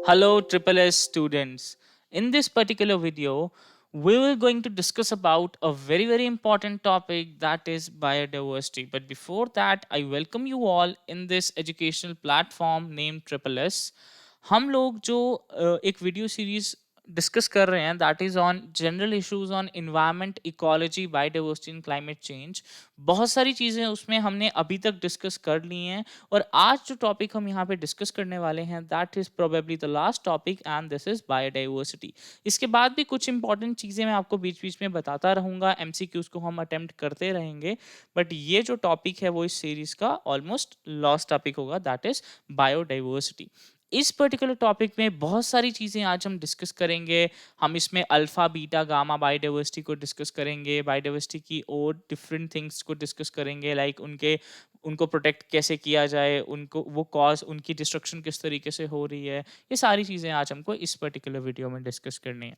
Hello Triple S students. In this particular video, we will going to discuss about a very important topic that is biodiversity. But before that, I welcome you all in this educational platform named Triple S. हम लोग जो एक video series discuss कर रहे हैं that is on general issues on environment ecology biodiversity and climate change. बहुत सारी चीज़ें उसमें हमने अभी तक डिस्कस कर ली हैं और आज जो टॉपिक हम यहाँ पे डिस्कस करने वाले हैं that is probably the last topic and this is biodiversity. इसके बाद भी कुछ इंपॉर्टेंट चीज़ें मैं आपको बीच बीच में बताता रहूँगा, एमसीक्यूज को हम अटेम्प्ट करते रहेंगे, बट ये जो टॉपिक है वो इस सीरीज का ऑलमोस्ट लास्ट टॉपिक होगा दैट इज बायोडाइवर्सिटी। इस पर्टिकुलर टॉपिक में बहुत सारी चीज़ें आज हम डिस्कस करेंगे। हम इसमें अल्फा बीटा गामा बायोडाइवर्सिटी को डिस्कस करेंगे, बायोडाइवर्सिटी की और डिफरेंट थिंग्स को डिस्कस करेंगे, लाइक उनको प्रोटेक्ट कैसे किया जाए, उनको वो कॉज उनकी डिस्ट्रक्शन किस तरीके से हो रही है। ये सारी चीज़ें आज हमको इस पर्टिकुलर वीडियो में डिस्कस करनी है।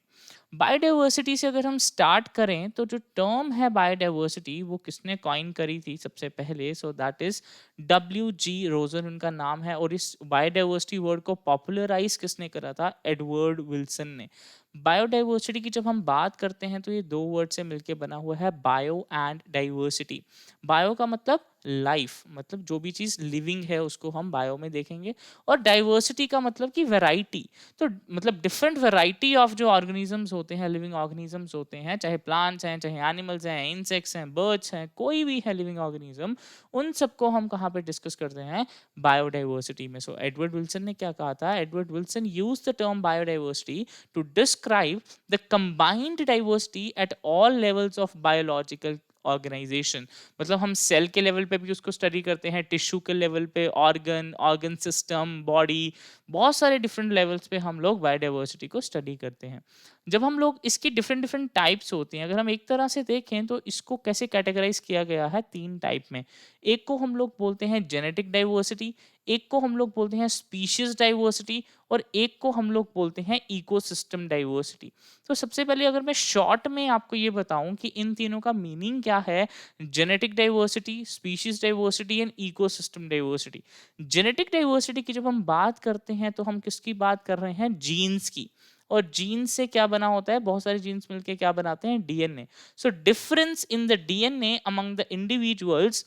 बायोडाइवर्सिटी से अगर हम स्टार्ट करें तो जो टर्म है बायोडाइवर्सिटी वो किसने कॉइन करी थी सबसे पहले, so that is W.G. Roger उनका नाम है। और इस बायोडाइवर्सिटी वर्ड को पॉपुलराइज किसने करा था? एडवर्ड विल्सन ने। बायोडाइवर्सिटी की जब हम बात करते हैं तो ये दो वर्ड से मिलके बना हुआ है, बायो एंड डाइवर्सिटी। बायो का मतलब लाइफ, मतलब जो भी चीज लिविंग है उसको हम बायो में देखेंगे, और डाइवर्सिटी का मतलब कि वैरायटी। तो मतलब डिफरेंट वैरायटी ऑफ जो ऑर्गेनिजम्स होते हैं, लिविंग ऑर्गेनिजम्स होते हैं, चाहे प्लांट्स हैं, चाहे एनिमल्स हैं, इंसेक्ट्स हैं, बर्ड्स हैं, कोई भी है लिविंग ऑर्गेनिज्म, उन सबको हम कहाँ पे डिस्कस करते हैं? बायोडाइवर्सिटी में। सो एडवर्ड विल्सन ने क्या कहा था? Edward Wilson use the term biodiversity to describe the combined diversity at all levels of biological organisation. मतलब हम सेल के लेवल पे भी उसको स्टडी करते हैं, टिश्यू के लेवल पे, ऑर्गन सिस्टम, बॉडी, बहुत सारे डिफरेंट लेवल्स पे हम लोग बायोडाइवर्सिटी को स्टडी करते हैं। जब हम लोग इसकी डिफरेंट डिफरेंट टाइप्स होती हैं, अगर हम एक तरह से देखें तो इसको कैसे कैटेगराइज किया गया है? तीन टाइप में। एक को हम लोग बोलते हैं जेनेटिक डाइवर्सिटी, एक को हम लोग बोलते हैं स्पीशीज डाइवर्सिटी, और एक को हम लोग बोलते हैं इकोसिस्टम डाइवर्सिटी। तो सबसे पहले अगर मैं शॉर्ट में आपको ये बताऊं कि इन तीनों का मीनिंग क्या है, genetic diversity, species diversity and ecosystem diversity. Genetic diversity की जब हम बात करते हैं तो हम किसकी बात कर रहे हैं? जीन्स की। और जीन्स से क्या बना होता है? बहुत सारे जीन्स मिलके क्या बनाते हैं? DNA. So difference in the DNA among the individuals,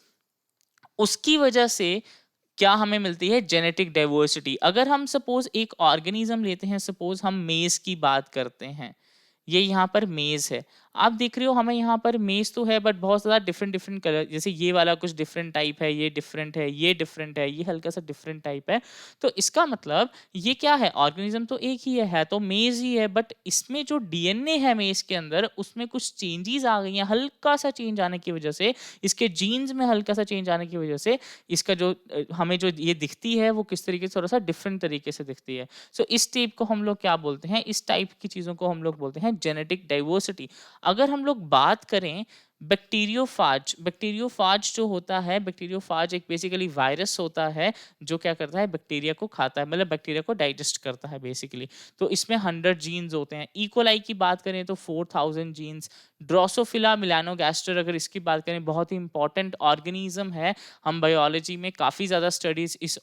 उसकी वजह से क्या हमें मिलती है? Genetic diversity. अगर हम सपोज एक ऑर्गेनिज्म लेते हैं, सपोज हम मेज की बात करते हैं, ये यहाँ पर मेज है, आप देख रहे हो हमें यहाँ पर मेज तो है बट बहुत ज़्यादा डिफरेंट डिफरेंट कलर, जैसे ये वाला कुछ डिफरेंट टाइप है, ये डिफरेंट है, ये डिफरेंट है, ये हल्का सा डिफरेंट टाइप है। तो इसका मतलब ये क्या है? ऑर्गेनिज्म तो एक ही है तो मेज ही है, बट इसमें जो डीएनए है मेज के अंदर उसमें कुछ चेंजेस आ गई हैं। हल्का सा चेंज आने की वजह से, इसके जीन्स में हल्का सा चेंज आने की वजह से इसका जो हमें जो ये दिखती है वो किस तरीके से, थोड़ा सा डिफरेंट तरीके से दिखती है। सो इस टाइप को हम लोग क्या बोलते हैं? इस टाइप की चीज़ों को हम लोग बोलते हैं जेनेटिक डाइवर्सिटी। अगर हम लोग बात करें बैक्टीरियोफाज, बैक्टीरियोफाज जो होता है, बैक्टीरियोफाज एक बेसिकली वायरस होता है जो क्या करता है? बैक्टीरिया को खाता है, मतलब बैक्टीरिया को डाइजेस्ट करता है बेसिकली। तो इसमें 100 जीन्स होते हैं। इकोलाई की बात करें तो 4000 जीन्स। ड्रोसोफिला मिलानोगैस्टर अगर इसकी बात करें, बहुत ही इंपॉर्टेंट ऑर्गेनिज्म है। हम बायोलॉजी में काफ़ी ज़्यादा स्टडीज इस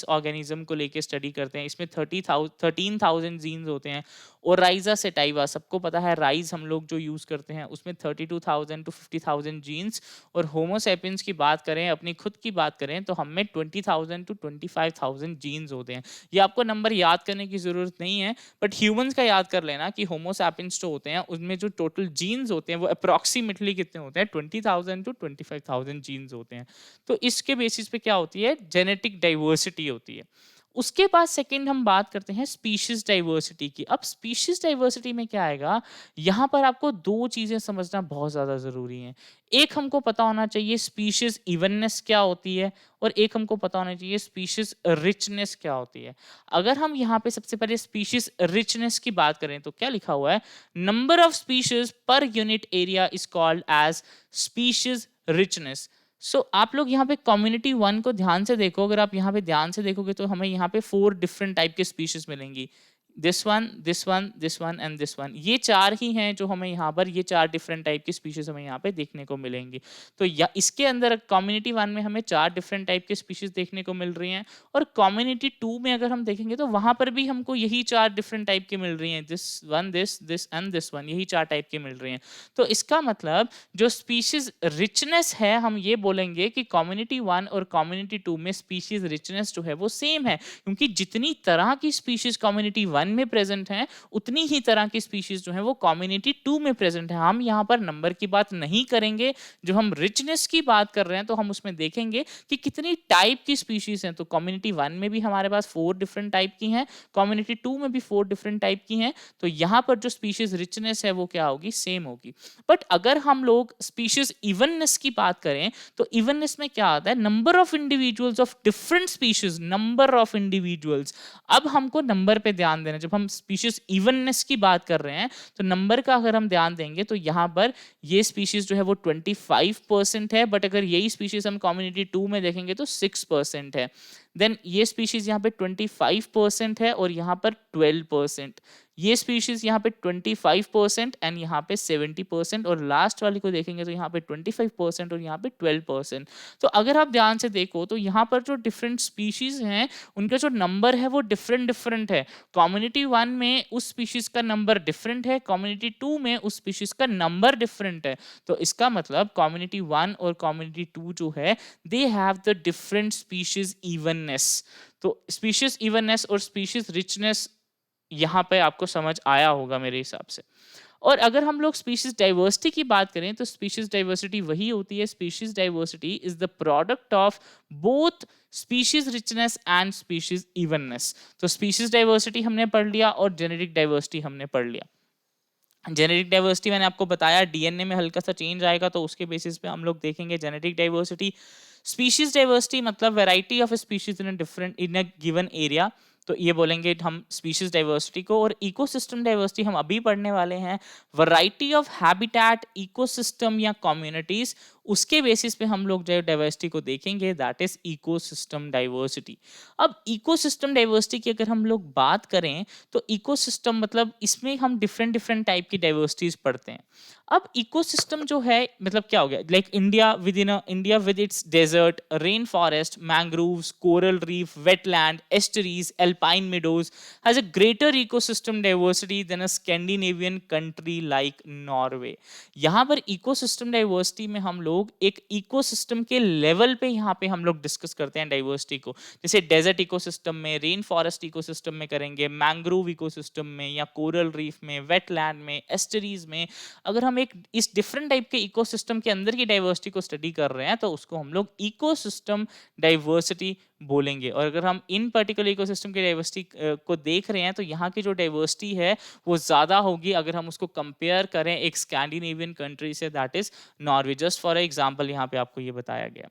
ऑर्गेनिज्म को लेके स्टडी करते हैं। इसमें 13,000 जीन्स होते हैं। और राइजा सेटाइवा, सबको पता है राइज हम लोग जो यूज़ करते हैं उसमें 32,000 to 50,000 जीन्स। और होमोसेपियंस की बात करें, अपनी खुद की बात करें, तो हम में 20,000 to 25,000 जीन्स होते हैं। ये आपको नंबर याद करने की ज़रूरत नहीं है, बट ह्यूमंस का याद कर लेना कि होमोसेपियंस जो होते हैं उनमें जो टोटल जीन्स होते हैं वो अप्रॉक्सीमेटली कितने होते हैं? 20,000 to 25,000 जीन्स होते हैं। तो इसके बेसिस पे क्या होती है? जेनेटिक डाइवर्सिटी होती है। उसके बाद सेकंड हम बात करते हैं स्पीशीज डाइवर्सिटी की। अब स्पीशीज डाइवर्सिटी में क्या आएगा? यहाँ पर आपको दो चीजें समझना बहुत ज्यादा जरूरी हैं। एक हमको पता होना चाहिए स्पीशीज इवननेस क्या होती है, और एक हमको पता होना चाहिए स्पीशीज रिचनेस क्या होती है। अगर हम यहाँ पे सबसे पहले स्पीशीज रिचनेस की बात करें तो क्या लिखा हुआ है? Number of species per unit area is called as species richness. आप लोग यहाँ पे कम्युनिटी 1 को ध्यान से देखो। अगर आप यहाँ पे ध्यान से देखोगे तो हमें यहाँ पे 4 डिफरेंट टाइप के स्पीशीज मिलेंगी। This one and this one, ये चार ही हैं जो हमें यहाँ पर, ये चार डिफरेंट टाइप की स्पीशीज हमें यहाँ पे देखने को मिलेंगी। तो या इसके अंदर कम्युनिटी वन में हमें चार डिफरेंट टाइप के स्पीशीज देखने को मिल रही हैं, और कम्युनिटी टू में अगर हम देखेंगे तो वहां पर भी हमको यही चार डिफरेंट टाइप की मिल रही हैं, दिस एंड दिस वन, यही चार टाइप की मिल रही हैं। तो इसका मतलब जो स्पीशीज रिचनेस है, हम ये बोलेंगे कि कम्युनिटी वन और कम्युनिटी टू में स्पीशीज रिचनेस जो है वो सेम है, क्योंकि जितनी तरह की स्पीशीज कम्युनिटी वन में प्रेजेंट हैं उतनी ही तरह की स्पीशीज जो है वो कम्युनिटी टू में प्रेजेंट है। हम यहाँ पर नंबर की बात नहीं करेंगे, जो हम रिचनेस की बात कर रहे हैं तो हम उसमें देखेंगे कि कितनी टाइप की स्पीशीज हैं। तो कम्युनिटी वन में भी हमारे पास 4 डिफरेंट टाइप की हैं, कम्युनिटी टू में भी 4 डिफरेंट टाइप की हैं। तो यहाँ पर जो स्पीशीज रिचनेस है वो क्या होगी, सेम होगी। बट अगर हम लोग स्पीशीज इवननेस की बात करें तो इवननेस में क्या आता है, number of individuals of different species, number of individuals. अब हमको नंबर पे ध्यान देना, जब हम स्पीशीज इवननेस की बात कर रहे हैं तो नंबर का अगर हम ध्यान देंगे तो यहाँ पर ये स्पीशीज जो है वो 25% है, बट अगर यही स्पीशीज हम कम्युनिटी टू में देखेंगे तो 6% है। देन ये स्पीशीज यहाँ पे 25% है और यहाँ पर 12%, ये स्पीशीज यहाँ पे 25% एंड यहाँ पे 70%, और लास्ट वाली को देखेंगे तो यहाँ पे 25% और यहाँ पे 12%। तो अगर आप ध्यान से देखो तो यहाँ पर जो डिफरेंट स्पीशीज हैं उनका जो नंबर है वो डिफरेंट डिफरेंट है। कम्युनिटी वन में उस स्पीशीज का नंबर डिफरेंट है, कम्युनिटी टू में उस स्पीशीज का नंबर डिफरेंट है। तो इसका मतलब कम्युनिटी वन और कम्युनिटी टू जो है they have the different species evenness. तो स्पीशीज इवननेस और स्पीशीज रिचनेस यहाँ पे आपको समझ आया होगा मेरे हिसाब से। और अगर हम लोग स्पीशीज डाइवर्सिटी की बात करें तो स्पीशीज डाइवर्सिटी वही होती है, species diversity is the product of both species richness and species evenness. तो स्पीशीज डाइवर्सिटी हमने पढ़ लिया और जेनेटिक डाइवर्सिटी हमने पढ़ लिया। जेनेटिक डाइवर्सिटी मैंने आपको बताया डीएनए में हल्का सा चेंज आएगा तो उसके बेसिस पे हम लोग देखेंगे जेनेटिक डाइवर्सिटी। स्पीशीज डाइवर्सिटी मतलब variety of species in different in a given area, तो ये बोलेंगे हम स्पीशीज डाइवर्सिटी को। और इकोसिस्टम डाइवर्सिटी हम अभी पढ़ने वाले हैं, वैरायटी ऑफ हैबिटेट, इकोसिस्टम या कम्युनिटीज, उसके बेसिस पे हम लोग जो डाइवर्सिटी को देखेंगे, दैट इज इकोसिस्टम डाइवर्सिटी। अब इकोसिस्टम डाइवर्सिटी की अगर हम लोग बात करें तो इकोसिस्टम मतलब इसमें हम डिफरेंट डिफरेंट टाइप की डाइवर्सिटीज पढ़ते हैं। अब इकोसिस्टम जो है मतलब क्या हो गया, like India with its desert, rain forest, mangroves, coral reef, wetland, estuaries, alpine meadows has a greater ecosystem diversity than a Scandinavian country like Norway. यहाँ पर इकोसिस्टम डाइवर्सिटी में हम लोग एक इकोसिस्टम के लेवल पे यहाँ पे हम लोग डिस्कस करते हैं डाइवर्सिटी को। जैसे डेजर्ट इकोसिस्टम में, रेन फॉरेस्ट इकोसिस्टम में करेंगे, मैंग्रोव इकोसिस्टम में या कोरल रीफ में, वेटलैंड में, एस्टरीज में। अगर हम एक इस डिफरेंट टाइप के इकोसिस्टम के अंदर की डाइवर्सिटी को स्टडी कर रहे हैं तो उसको हम लोग इकोसिस्टम डाइवर्सिटी बोलेंगे। और अगर हम इन पर्टिकुलर इकोसिस्टम की डाइवर्सिटी को देख रहे हैं तो यहाँ की जो डाइवर्सिटी है वो ज़्यादा होगी अगर हम उसको कंपेयर करें एक स्कैंडिनेवियन कंट्री से, that is Norway. Just for example यहाँ पे आपको ये बताया गया।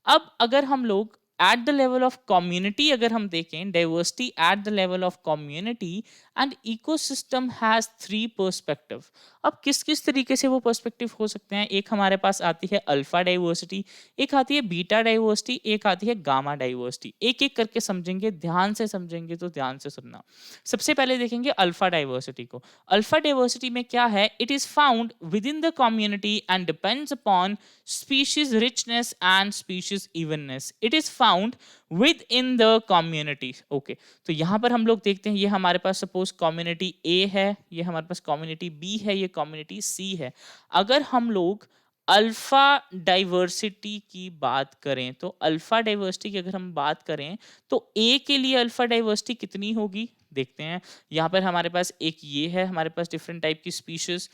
अब अगर हम लोग at the level of community अगर हम देखें, diversity at the level of community and ecosystem has 3 perspective. अब किस किस तरीके से वो पर्सपेक्टिव हो सकते हैं, एक हमारे पास आती है अल्फा डाइवर्सिटी, एक आती है बीटा डाइवर्सिटी, एक आती है गामा डाइवर्सिटी। एक एक करके समझेंगे, ध्यान से समझेंगे तो ध्यान से सुनना। सबसे पहले देखेंगे अल्फा डाइवर्सिटी को। अल्फा डाइवर्सिटी में क्या है, it is found with in the community and depends upon species richness and species evenness. It is found within the community. Okay, तो यहाँ पर हम लोग देखते हैं, ये हमारे पास सपोज कम्युनिटी A है, ये हमारे पास कम्युनिटी B है, ये कम्युनिटी C है। अगर हम लोग अल्फा डाइवर्सिटी की बात करें तो अल्फा डाइवर्सिटी की अगर हम बात करें तो A के लिए अल्फा डाइवर्सिटी कितनी होगी देखते हैं। यहाँ पर हमारे पास एक ये है, हमारे पास डिफरेंट टाइप की स्पीशीज,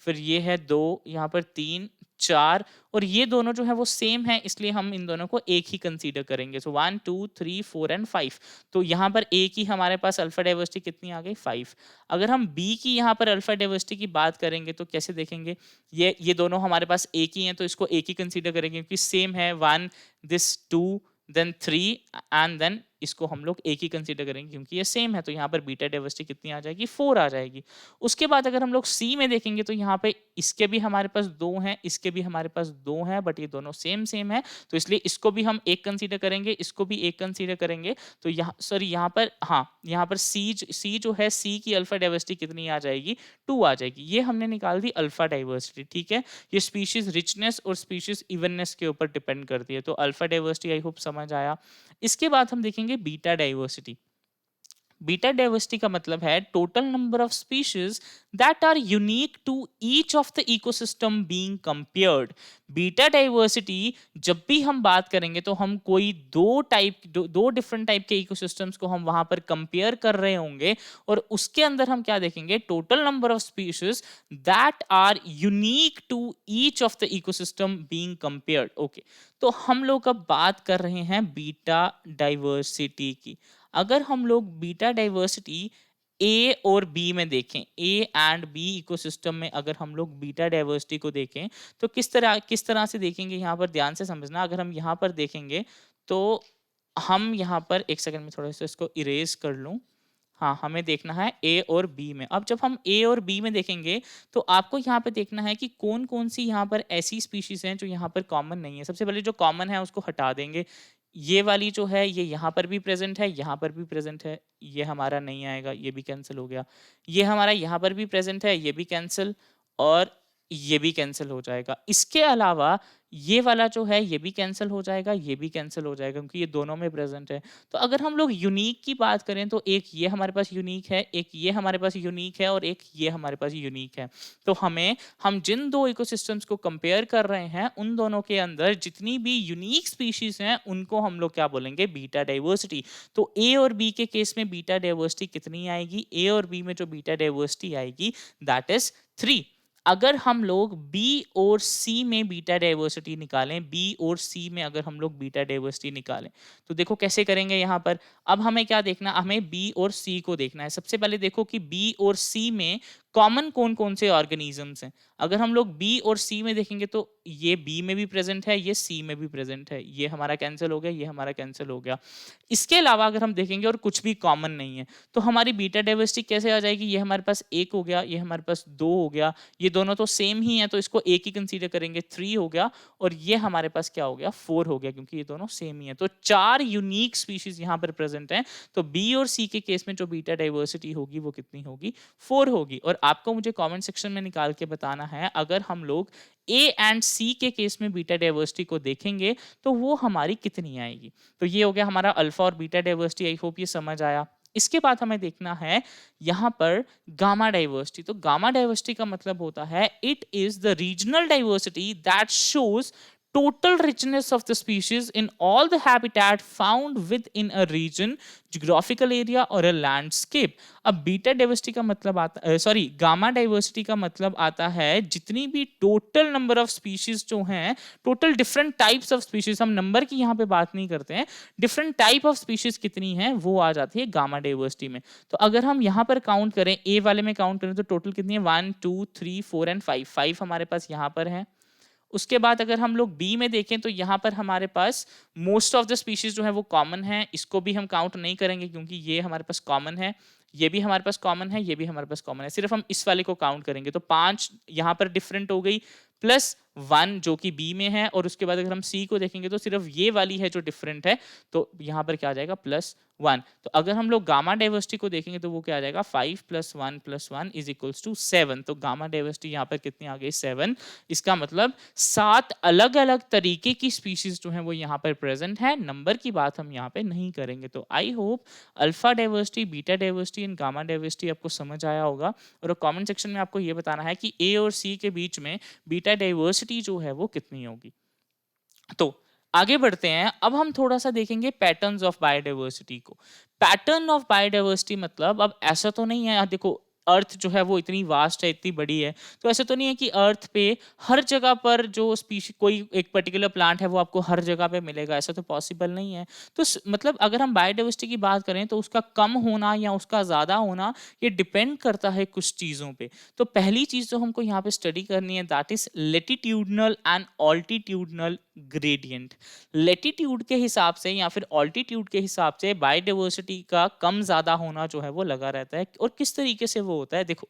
फिर ये है 2, यहाँ पर 3, 4, और ये दोनों जो है वो सेम है इसलिए हम इन दोनों को एक ही कंसीडर करेंगे। सो 1 2 3 4 एंड 5। तो यहाँ पर ए की हमारे पास अल्फा डाइवर्सिटी कितनी आ गई, 5। अगर हम बी की यहाँ पर अल्फा डाइवर्सिटी की बात करेंगे तो कैसे देखेंगे, ये दोनों हमारे पास एक ही हैं तो इसको एक ही कंसीडर करेंगे क्योंकि सेम है, 1 दिस 2 देन 3 एंड देन इसको हम लोग एक ही कंसीडर करेंगे क्योंकि ये सेम है, तो यहाँ पर बीटा डाइवर्सिटी कितनी आ जाएगी, 4 आ जाएगी। उसके बाद अगर हम लोग सी में देखेंगे तो यहाँ पे इसके भी हमारे पास 2 हैं, इसके भी हमारे पास 2 हैं, बट ये दोनों सेम सेम है, तो इसलिए इसको भी हम एक कंसीडर करेंगे, इसको भी एक कंसीडर करेंगे। तो यहाँ सॉरी यहाँ पर हाँ, यहाँ पर सी जो है, सी की अल्फा डाइवर्सिटी कितनी आ जाएगी, 2 आ जाएगी। ये हमने निकाल दी अल्फा डाइवर्सिटी, ठीक है। ये स्पीशीज रिचनेस और स्पीशीज इवननेस के ऊपर डिपेंड करती है। तो अल्फा डाइवर्सिटी आई होप समझ आया। इसके बाद हम देखेंगे बीटा डाइवर्सिटी। बीटा डाइवर्सिटी का मतलब है total number of species that are unique to each of the ecosystem being compared. Beta diversity जब भी हम बात करेंगे तो हम कोई दो डिफरेंट टाइप के इकोसिस्टम्स को हम वहां पर कंपेयर कर रहे होंगे, और उसके अंदर हम क्या देखेंगे, total number of species that are unique to each of the ecosystem being compared. Okay, तो हम लोग अब बात कर रहे हैं बीटा डाइवर्सिटी की। अगर हम लोग बीटा डाइवर्सिटी ए और बी में देखें, ए एंड बी इकोसिस्टम में अगर हम लोग बीटा डाइवर्सिटी को देखें तो किस तरह से देखेंगे, यहाँ पर ध्यान से समझना। अगर हम यहाँ पर देखेंगे तो हम यहाँ पर एक सेकंड में थोड़ा सा इसको इरेज कर लूँ। हाँ, हमें देखना है ए और बी में। अब जब हम ए और बी में देखेंगे तो आपको यहाँ पे देखना है कि कौन कौन सी यहाँ पर ऐसी स्पीशीज हैं जो यहाँ पर कॉमन नहीं है। सबसे पहले जो कॉमन है उसको हटा देंगे। ये वाली जो है ये यहाँ पर भी प्रेजेंट है, यहाँ पर भी प्रेजेंट है, ये हमारा नहीं आएगा, ये भी कैंसिल हो गया। ये हमारा यहाँ पर भी प्रेजेंट है, ये भी कैंसिल, और ये भी कैंसिल हो जाएगा। इसके अलावा ये वाला जो है ये भी कैंसिल हो जाएगा, ये भी कैंसिल हो जाएगा, क्योंकि ये दोनों में प्रेजेंट है। तो अगर हम लोग यूनिक की बात करें तो एक ये हमारे पास यूनिक है, एक ये हमारे पास यूनिक है, और एक ये हमारे पास यूनिक है। तो हम जिन दो इकोसिस्टम्स को कंपेयर कर रहे हैं उन दोनों के अंदर जितनी भी यूनिक स्पीशीज हैं उनको हम लोग क्या बोलेंगे, बीटा डाइवर्सिटी। तो ए और बी के केस में बीटा डाइवर्सिटी कितनी आएगी, ए और बी में जो बीटा डाइवर्सिटी आएगी दैट इज 3। अगर हम लोग B और C में बीटा डाइवर्सिटी निकालें, B और C में अगर हम लोग बीटा डाइवर्सिटी निकालें तो देखो कैसे करेंगे। यहाँ पर अब हमें क्या देखना, हमें B और C को देखना है। सबसे पहले देखो कि B और C में कॉमन कौन कौन से ऑर्गेनिजम्स हैं। अगर हम लोग B और C में देखेंगे तो ये B में भी प्रेजेंट है, ये C में भी प्रेजेंट है, ये हमारा कैंसिल हो गया, ये हमारा कैंसिल हो गया। इसके अलावा अगर हम देखेंगे और कुछ भी कॉमन नहीं है तो हमारी बीटा डाइवर्सिटी कैसे आ जाएगी, ये हमारे पास 1 हो गया, ये हमारे पास 2 हो गया, ये दोनों तो सेम ही है तो इसको एक ही कंसीडर करेंगे, 3 हो गया, और ये हमारे पास क्या हो गया, 4 हो गया, क्योंकि ये दोनों सेम ही है। तो 4 यूनिक स्पीशीज यहाँ पर प्रेजेंट हैं। तो बी और सी के केस में जो बीटा डाइवर्सिटी होगी वो कितनी होगी, 4 होगी। और आपको मुझे कमेंट सेक्शन में निकाल के बताना है अगर हम लोग ए एंड सी के केस में बीटा डाइवर्सिटी को देखेंगे तो वो हमारी कितनी आएगी। तो ये हो गया हमारा अल्फा और बीटा डाइवर्सिटी। आई होप ये समझ आया। इसके बाद हमें देखना है यहाँ पर गामा डाइवर्सिटी। तो गामा डाइवर्सिटी का मतलब होता है it is the regional diversity that shows total richness of the species in all the habitat found within a region, geographical area or a landscape। अब बीटा डाइवर्सिटी का मतलब आता sorry gamma diversity का मतलब आता है जितनी भी टोटल नंबर ऑफ स्पीशीज जो हैं, total different types of species, हम नंबर की यहाँ पे बात नहीं करते हैं, डिफरेंट टाइप ऑफ स्पीशीज कितनी है वो आ जाती है गामा डाइवर्सिटी में। तो अगर हम यहाँ पर काउंट करें, ए वाले में काउंट करें तो टोटल कितनी है, 1 2 3 4 एंड 5 हमारे पास यहाँ पर है। उसके बाद अगर हम लोग बी में देखें तो यहाँ पर हमारे पास मोस्ट ऑफ द स्पीशीज जो है वो कॉमन है, इसको भी हम काउंट नहीं करेंगे क्योंकि ये हमारे पास कॉमन है, ये भी हमारे पास कॉमन है, ये भी हमारे पास कॉमन है, सिर्फ हम इस वाले को काउंट करेंगे। तो 5 यहाँ पर डिफरेंट हो गई, प्लस 1 जो कि बी में है, और उसके बाद अगर हम सी को देखेंगे तो सिर्फ ये वाली है जो डिफरेंट है, तो यहाँ पर क्या आ जाएगा, +1। तो अगर हम लोग गामा डाइवर्सिटी को देखेंगे तो वो क्या आ जाएगा, 5 + 1 + 1 = 7। तो गामा डाइवर्सिटी यहाँ पर कितनी आ गई, 7। इसका मतलब 7 अलग अलग तरीके की स्पीशीज जो है वो यहाँ पर प्रेजेंट है। नंबर की बात हम यहाँ पे नहीं करेंगे। तो I hope alpha diversity, beta diversity and gamma diversity आपको समझ आया होगा। और कमेंट सेक्शन में आपको ये बताना है कि ए और सी के बीच में बीटा डाइवर्सिटी जो है वो कितनी होगी। तो आगे बढ़ते हैं। अब हम थोड़ा सा देखेंगे पैटर्न्स ऑफ बायोडाइवर्सिटी को। पैटर्न ऑफ बायोडाइवर्सिटी मतलब अब ऐसा तो नहीं है, देखो अर्थ जो है वो इतनी वास्ट है, इतनी बड़ी है, तो ऐसा तो नहीं है कि अर्थ पे हर जगह पर जो स्पीशी कोई एक पर्टिकुलर प्लांट है वो आपको हर जगह पे मिलेगा, ऐसा तो पॉसिबल नहीं है। तो मतलब अगर हम बायोडाइवर्सिटी की बात करें तो उसका कम होना या उसका ज़्यादा होना ये डिपेंड करता है कुछ चीज़ों पे। तो पहली चीज़ जो हमको यहाँ पे स्टडी करनी है that is latitudinal and altitudinal gradient. Latitude के हिसाब से या फिर ऑल्टीट्यूड के हिसाब से बायोडाइवर्सिटी का कम ज़्यादा होना जो है वो लगा रहता है। और किस तरीके से वो होता है, देखो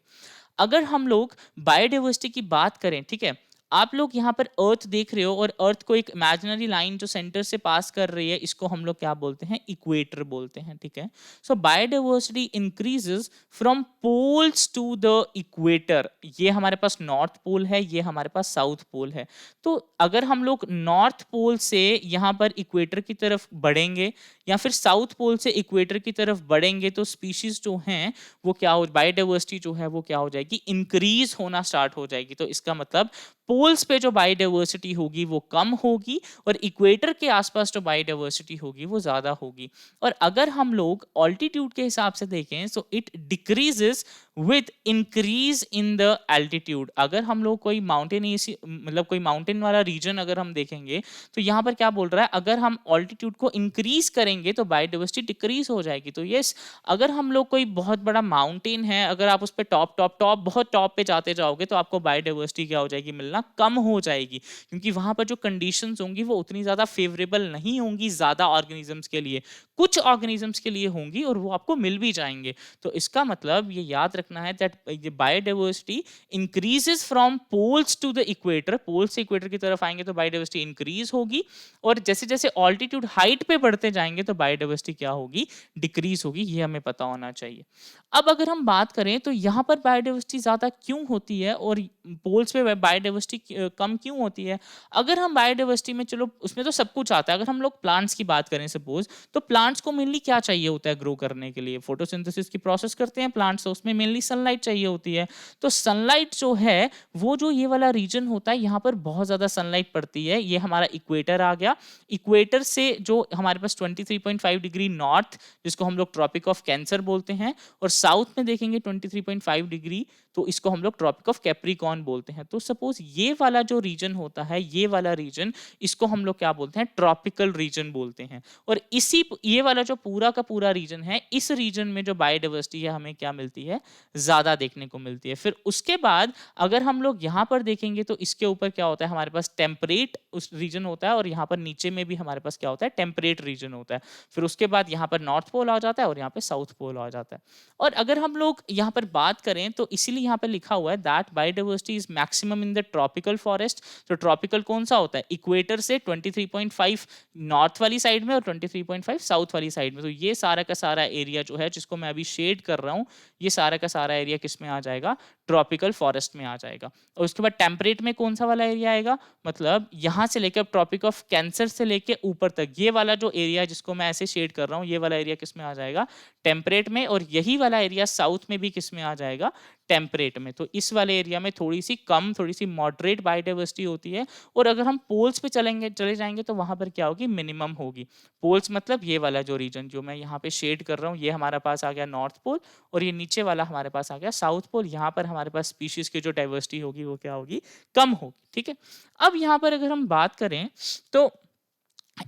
अगर हम लोग बायोडाइवर्सिटी की बात करें, ठीक है, आप लोग यहाँ पर अर्थ देख रहे हो और अर्थ को एक इमेजिनरी लाइन जो सेंटर से पास कर रही है, इसको हम लोग क्या बोलते हैं, इक्वेटर बोलते हैं, ठीक है। So biodiversity increases from poles to the equator. ये हमारे पास नॉर्थ पोल है, ये हमारे पास साउथ पोल है। तो अगर हम लोग नॉर्थ पोल से यहाँ पर इक्वेटर की तरफ बढ़ेंगे या फिर साउथ पोल से इक्वेटर की तरफ बढ़ेंगे तो स्पीशीज जो हैं वो क्या हो, बायोडाइवर्सिटी जो है वो क्या हो जाएगी, इंक्रीज होना स्टार्ट हो जाएगी। तो इसका मतलब पोल्स पे जो बायोडाइवर्सिटी होगी वो कम होगी और इक्वेटर के आसपास जो बायोडाइवर्सिटी होगी वो ज्यादा होगी। और अगर हम लोग ऑल्टीट्यूड के हिसाब से देखें so it decreases with increase in the altitude. अगर हम लोग कोई माउंटेनियस मतलब कोई माउंटेन वाला रीजन अगर हम देखेंगे तो यहाँ पर क्या बोल रहा है, अगर हम ऑल्टीट्यूड को इंक्रीज करेंगे तो बायोडाइवर्सिटी डिक्रीज हो जाएगी। तो यस, अगर हम लोग कोई बहुत बड़ा माउंटेन है, अगर आप उस पर टॉप टॉप टॉप बहुत टॉप पे जाते जाओगे तो आपको बायोडाइवर्सिटी क्या हो जाएगी, मिलना कम हो जाएगी, क्योंकि वहां पर जो कंडीशंस होंगी वो उतनी ज्यादा फेवरेबल नहीं होंगी ज्यादा ऑर्गेनिजम्स के लिए, कुछ ऑर्गेनिजम्स के लिए होंगी और वो आपको मिल भी जाएंगे। तो इसका मतलब ये याद रखना है that biodiversity increases from poles to the equator. Pole से इक्वेटर की तरफ आएंगे तो बायोडाइवर्सिटी इंक्रीज होगी और जैसे जैसे ऑल्टीट्यूड हाइट पे बढ़ते जाएंगे तो बायोडाइवर्सिटी क्या होगी, डिक्रीज होगी। ये हमें पता होना चाहिए। अब अगर हम बात करें तो यहाँ पर बायोडाइवर्सिटी ज्यादा क्यों होती है और पोल्स पे बायोडाइवर्सिटी कम क्यों होती है। अगर हम बायोडाइवर्सिटी में, चलो उसमें तो सब कुछ आता है, अगर हम लोग प्लांट्स की बात करें सपोज, तो प्लांट्स को मेनली क्या चाहिए होता है ग्रो करने के लिए, फोटोसिंथेसिस की प्रोसेस करते हैं प्लांट्स, तो उसमें मेनली सनलाइट चाहिए होती है। तो सनलाइट जो है वो जो ये वाला रीजन होता है यहाँ पर बहुत ज्यादा सनलाइट पड़ती है। ये हमारा इक्वेटर आ गया, इक्वेटर से जो हमारे पास 23.5 डिग्री नॉर्थ जिसको हम लोग ट्रॉपिक ऑफ कैंसर बोलते हैं, और साउथ में देखेंगे 23.5 डिग्री तो इसको हम लोग ट्रॉपिक ऑफ कैप्रिकॉर्न बोलते हैं। तो सपोज ये वाला जो रीजन होता है, ये वाला रीजन, इसको हम लोग क्या बोलते हैं, ट्रॉपिकल रीजन बोलते हैं। और इसी ये वाला जो पूरा का पूरा रीजन है, इस रीजन में जो बायोडाइवर्सिटी है हमें क्या मिलती है, ज्यादा देखने को मिलती है। फिर उसके बाद अगर हम लोग यहाँ पर देखेंगे तो इसके ऊपर क्या होता है, हमारे पास टेम्परेट उस रीजन होता है और यहाँ पर नीचे में भी हमारे पास क्या होता है, टेम्परेट रीजन होता है। फिर उसके बाद यहाँ पर नॉर्थ पोल आ जाता है और यहाँ पे साउथ पोल आ जाता है। और अगर हम लोग यहाँ पर बात करें तो इसीलिए यहाँ पर लिखा हुआ है that biodiversity is maximum in the tropical forest. तो ट्रॉपिकल कौन सा होता है, इक्वेटर से 23.5 नॉर्थ वाली साइड में और 23.5 साउथ वाली साइड में। तो ये सारा का सारा एरिया जो है जिसको मैं अभी शेड कर रहा हूँ, ये सारा का सारा एरिया किस में आ जाएगा, ट्रॉपिकल फॉरेस्ट में आ जाएगा। और उसके बाद टेम्परेट में कौन सा वाला एरिया आएगा, मतलब यहाँ से लेकर ट्रॉपिक ऑफ कैंसर से लेकर ऊपर तक ये वाला जो एरिया जिसको मैं ऐसे शेड कर रहा हूँ, ये वाला एरिया किस में आ जाएगा, टेम्परेट में। और यही वाला एरिया साउथ में भी किस में आ जाएगा, टेम्परेट में। तो इस वाले एरिया में थोड़ी सी कम, थोड़ी सी मॉडरेट बायोडाइवर्सिटी होती है। और अगर हम पोल्स पे चले जाएंगे तो वहां पर क्या होगी, मिनिमम होगी। पोल्स मतलब ये वाला जो रीजन जो मैं यहाँ पे शेड कर रहा हूँ, ये हमारे पास आ गया नॉर्थ पोल और ये नीचे वाला हमारे पास आ गया साउथ पोल। यहाँ पर हमारे पास स्पीशीज की जो डाइवर्सिटी होगी वो क्या होगी, कम होगी, ठीक है। अब यहाँ पर अगर हम बात करें तो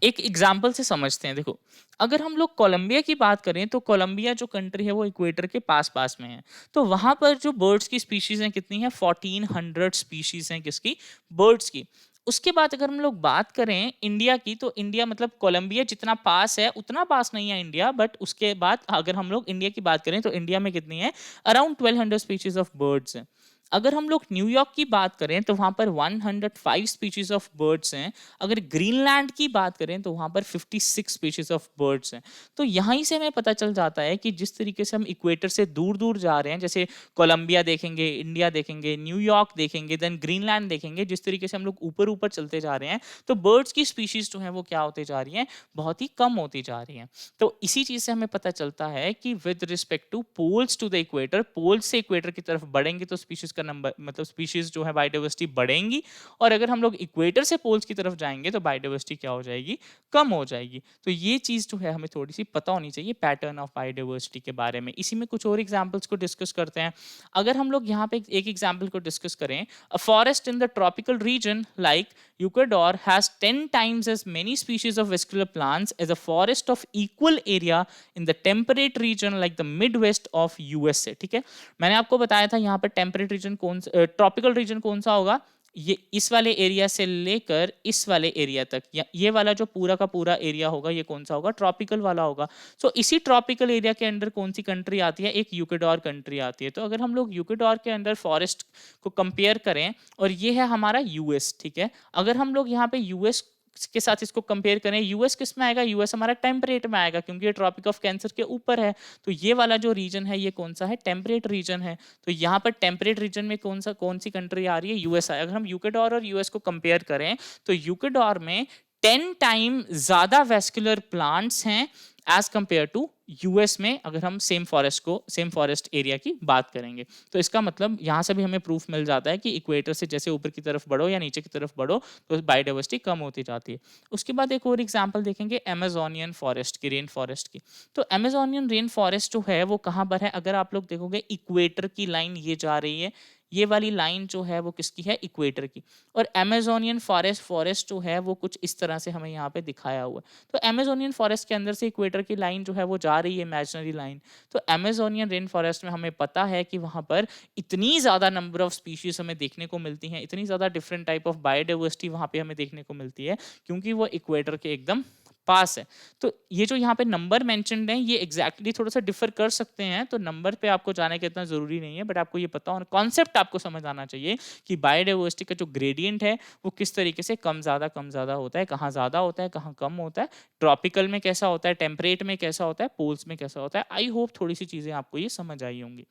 एक एग्जाम्पल से समझते हैं। देखो अगर हम लोग कोलंबिया की बात करें तो कोलंबिया जो कंट्री है वो इक्वेटर के पास पास में है। तो वहां पर जो बर्ड्स की स्पीशीज हैं कितनी है, 1400 स्पीशीज हैं किसकी, बर्ड्स की। उसके बाद अगर हम लोग बात करें इंडिया की तो इंडिया मतलब कोलंबिया जितना पास है उतना पास नहीं है इंडिया, बट उसके बाद अगर हम लोग इंडिया की बात करें तो इंडिया में कितनी है, अराउंड 1200 स्पीशीज ऑफ बर्ड्स हैं। अगर हम लोग न्यूयॉर्क की बात करें तो वहां पर 105 स्पीशीज ऑफ बर्ड्स हैं। अगर ग्रीनलैंड की बात करें तो वहां पर 56 स्पीशीज ऑफ बर्ड्स हैं। तो यहीं से हमें पता चल जाता है कि जिस तरीके से हम इक्वेटर से दूर दूर जा रहे हैं, जैसे कोलंबिया देखेंगे, इंडिया देखेंगे, न्यूयॉर्क देखेंगे, देन ग्रीनलैंड देखेंगे, जिस तरीके से हम लोग ऊपर ऊपर चलते जा रहे हैं तो बर्ड्स की स्पीशीज जो है वो क्या होती जा रही है, बहुत ही कम होती जा रही है। तो इसी चीज से हमें पता चलता है कि with respect to poles to the equator, pole से इक्वेटर की तरफ बढ़ेंगे तो स्पीशीज का नंबर मतलब स्पीशीज जो है बायोडाइवर्सिटी बढ़ेंगी, और अगर हम लोग इक्वेटर से पोल्स की तरफ जाएंगे तो बायोडाइवर्सिटी क्या हो जाएगी, कम हो जाएगी। तो ये चीज जो है हमें थोड़ी सी पता होनी चाहिए पैटर्न ऑफ बायोडाइवर्सिटी के बारे में। इसी में कुछ और एग्जांपल्स को डिस्कस करते हैं। अगर हम लोग यहाँ पे एक एग्जांपल को डिस्कस करें, a forest in the tropical region like Ecuador has 10 times as many species of vascular plants as a forest of equal area in the temperate region like the Midwest of USA। ठीक है, मैंने आपको बताया था यहाँ पर temperate region कौन सा, ट्रॉपिकल रीजन कौन सा होगा, ये इस वाले एरिया से लेकर इस वाले एरिया तक, या ये वाला जो पूरा का पूरा एरिया होगा ये कौन सा होगा, ट्रॉपिकल वाला होगा। सो इसी ट्रॉपिकल एरिया के अंदर कौन सी कंट्री आती है, एक यूकेडोर कंट्री आती है। तो अगर हम लोग यूकेडोर के अंदर फॉरेस्ट को कंपेयर करें, और ये है हमारा यूएस, ठीक है, अगर हम लोग यहाँ पे यूएस के साथ इसको कंपेयर करें, यूएस किस में आएगा, यूएस हमारा टेम्परेट में आएगा क्योंकि ये ट्रॉपिक ऑफ कैंसर के ऊपर है। तो ये वाला जो रीजन है ये कौन सा है, टेम्परेट रीजन है। तो यहाँ पर टेम्परेट रीजन में कौन सी कंट्री आ रही है, यूएस है। अगर हम यूकेडोर और यूएस को कंपेयर करें तो यूकेडोर में 10 टाइम ज्यादा वेस्कुलर प्लांट्स हैं एज कंपेयर टू यूएस में, अगर हम सेम फॉरेस्ट एरिया की बात करेंगे। तो इसका मतलब यहाँ से भी हमें प्रूफ मिल जाता है कि इक्वेटर से जैसे ऊपर की तरफ बढ़ो या नीचे की तरफ बढ़ो तो बायोडाइवर्सिटी कम होती जाती है। उसके बाद एक और एग्जांपल देखेंगे अमेजोनियन फॉरेस्ट की, रेन फॉरेस्ट की। तो अमेजोनियन रेन फॉरेस्ट जो है वो कहाँ पर है, अगर आप लोग देखोगे इक्वेटर की लाइन ये जा रही है, ये वाली लाइन जो है वो किसकी है, इक्वेटर की। और अमेजोनियन फॉरेस्ट जो है वो कुछ इस तरह से हमें यहाँ पे दिखाया हुआ है। तो अमेजोनियन फॉरेस्ट के अंदर से इक्वेटर की लाइन जो है वो जा रही है, इमेजिनरी लाइन। तो अमेजोनियन रेन फॉरेस्ट में हमें पता है कि वहाँ पर इतनी ज़्यादा नंबर ऑफ स्पीशीज हमें देखने को मिलती हैं, इतनी ज़्यादा डिफरेंट टाइप ऑफ बायोडाइवर्सिटी वहाँ पे हमें देखने को मिलती है, क्योंकि वो इक्वेटर के एकदम पास है। तो ये जो यहाँ पे नंबर मेंशन्ड हैं ये एग्जैक्टली थोड़ा सा डिफर कर सकते हैं, तो नंबर पे आपको जाने का इतना जरूरी नहीं है, बट आपको ये पता होना, कॉन्सेप्ट आपको समझ आना चाहिए कि बायोडाइवर्सिटी का जो ग्रेडियंट है वो किस तरीके से कम ज्यादा होता है, कहाँ ज्यादा होता है, कहाँ कम होता है, ट्रॉपिकल में कैसा होता है, टेम्परेट में कैसा होता है, पोल्स में कैसा होता है। आई होप थोड़ी सी चीजें आपको ये समझ आई होंगी।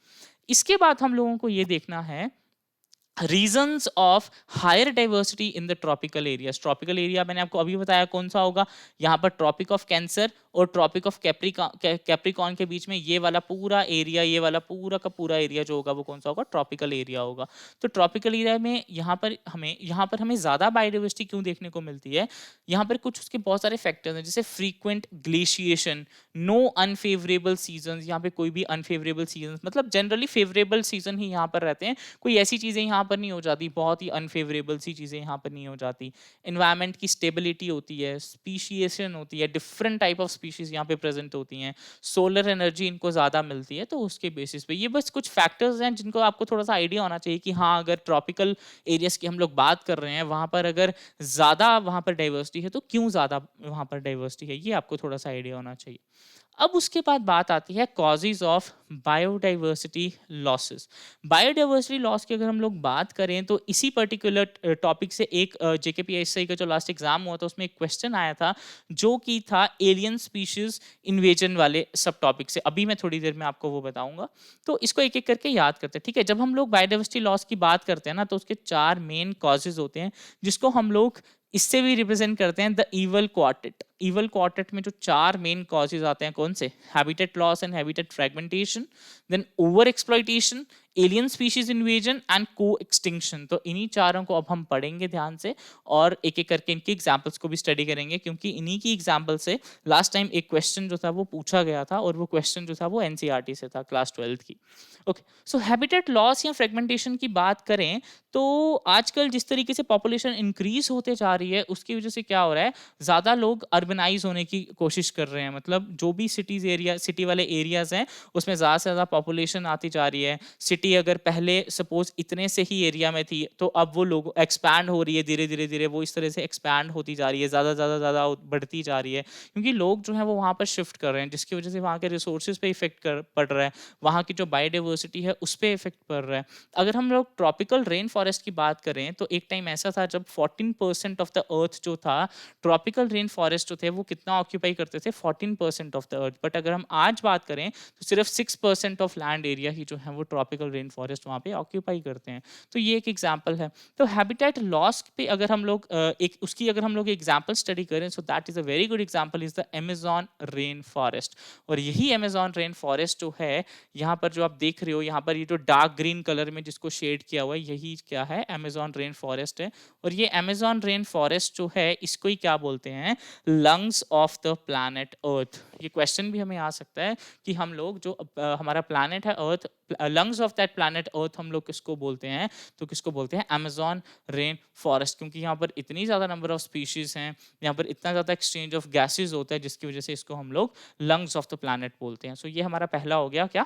इसके बाद हम लोगों को ये देखना है reasons of higher diversity in the tropical areas. Tropical area मैंने आपको अभी बताया कौन सा होगा, यहाँ पर ट्रॉपिक ऑफ कैंसर और ट्रॉपिक ऑफ कैप्रिकॉन के बीच में ये वाला पूरा एरिया, ये वाला पूरा का पूरा एरिया जो होगा वो कौन सा होगा, ट्रॉपिकल एरिया होगा। तो ट्रॉपिकल एरिया में यहाँ पर हमें ज्यादा बायोडाइवर्सिटी क्यों देखने को मिलती है, यहाँ पर कुछ उसके बहुत सारे फैक्टर्स हैं, जैसे frequent glaciation, no unfavourable season, यहाँ पे कोई भी अनफेवरेबल सीजन, मतलब जनरली फेवरेबल सीजन ही यहाँ पर रहते हैं, कोई ऐसी चीजें यहाँ पर नहीं हो जाती, बहुत ही अनफेवरेबल सी चीजें यहाँ पर नहीं हो जाती। एनवायरनमेंट की स्टेबिलिटी होती है, स्पीशिएशन होती है, डिफरेंट टाइप ऑफ स्पीशीज यहाँ पे प्रेजेंट होती हैं, सोलर एनर्जी इनको ज्यादा मिलती है। तो उसके बेसिस पे ये बस कुछ फैक्टर्स हैं जिनको आपको थोड़ा सा आइडिया होना चाहिए कि हाँ अगर ट्रॉपिकल एरियाज की हम लोग बात कर रहे हैं, वहां पर अगर ज्यादा वहां पर डाइवर्सिटी है तो क्यों ज्यादा वहां पर डाइवर्सिटी है, ये आपको थोड़ा सा आइडिया होना चाहिए। अब उसके बाद बात आती है causes of biodiversity losses. Biodiversity loss की अगर हम लोग बात करें तो इसी पर्टिकुलर टॉपिक से एक जेकेपीएससी का जो लास्ट एग्जाम हुआ था उसमें एक क्वेश्चन आया था जो कि था एलियन स्पीशीज इन्वेजन वाले सब टॉपिक से। अभी मैं थोड़ी देर में आपको वो बताऊंगा, तो इसको एक एक करके याद करते हैं। ठीक है, जब हम लोग बायोडाइवर्सिटी लॉस की बात करते हैं ना तो उसके 4 मेन कॉजेज होते हैं, जिसको हम लोग इससे भी रिप्रेजेंट करते हैं the evil quartet. Evil quartet में जो 4 मेन कॉजेज आते हैं कौन से, habitat loss and habitat fragmentation, then over exploitation, alien species invasion and coextinction. तो इन्हीं चारों को अब हम पढ़ेंगे ध्यान से और एक एक करके इनकी एग्जांपल्स को भी स्टडी करेंगे, क्योंकि इन्हीं की एग्जांपल से लास्ट टाइम एक क्वेश्चन जो था वो पूछा गया था और वो क्वेश्चन जो था वो एनसीईआरटी से था, क्लास 12th की। ओके, सो हैबिटेट लॉस या फ्रेगमेंटेशन की बात करें तो आजकल जिस तरीके से पॉपुलेशन इंक्रीज होते जा रही है उसकी वजह से क्या हो रहा है, ज्यादा लोग अर्बनाइज होने की कोशिश कर रहे हैं। मतलब जो भी सिटी वाले एरियाज हैं उसमें ज्यादा से ज्यादा पॉपुलेशन आती जा रही है। सिटी अगर पहले सपोज इतने से ही एरिया में थी तो अब वो लोग एक्सपैंड हो रही है, धीरे धीरे वो इस तरह से एक्सपैंड होती जा रही है, ज्यादा बढ़ती जा रही है, क्योंकि लोग जो है वो वहां पर शिफ्ट कर रहे हैं, जिसकी वजह से वहां के रिसोर्सेज पे इफेक्ट पड़ रहा है, वहां की जो बायोडाइवर्सिटी है उस पर इफेक्ट पड़ रहा है। अगर हम लोग ट्रॉपिकल रेन फॉरेस्ट की बात करें तो एक टाइम ऐसा था जब 14% ऑफ द अर्थ जो था, ट्रॉपिकल रेन फॉरेस्ट जो थे वो कितना ऑक्यूपाई करते थे, 14% ऑफ द अर्थ। बट अगर हम आज बात करें तो सिर्फ 6% ऑफ लैंड एरिया ही जो है वो ट्रॉपिकल रेन फॉरेस्ट वहाँ पे ऑक्यूपाई करते हैं। तो ये एक एग्जाम्पल है। तो हैबिटेट लॉस पे अगर हम लोग एक उसकी अगर हम लोग एग्जाम्पल स्टडी करें, so that is a very good example is the Amazon rain forest. और यही अमेजॉन रेन फॉरेस्ट जो है, यहाँ पर जो आप देख रहे हो, यहाँ पर ये जो डार्क ग्रीन कलर में जिसको शेड किया हुआ है, यही क्या है, अमेजॉन रेन फॉरेस्ट है। और ये अमेजॉन रेन फॉरेस्ट जो है, इसको ही क्या बोलते हैं, lungs of the planet earth. ये क्वेश्चन भी हमें आ सकता है कि हम लोग जो हमारा प्लैनेट है अर्थ, lungs of that planet earth हम लोग किसको बोलते हैं, तो किसको बोलते हैं, अमेजॉन रेन फॉरेस्ट। क्योंकि यहाँ पर इतनी ज्यादा नंबर ऑफ स्पीशीज हैं, यहाँ पर इतना ज्यादा एक्सचेंज ऑफ गैसेज होता है, जिसकी वजह से इसको हम लोग लंग्स ऑफ द प्लैनेट बोलते हैं। सो ये हमारा पहला हो गया क्या,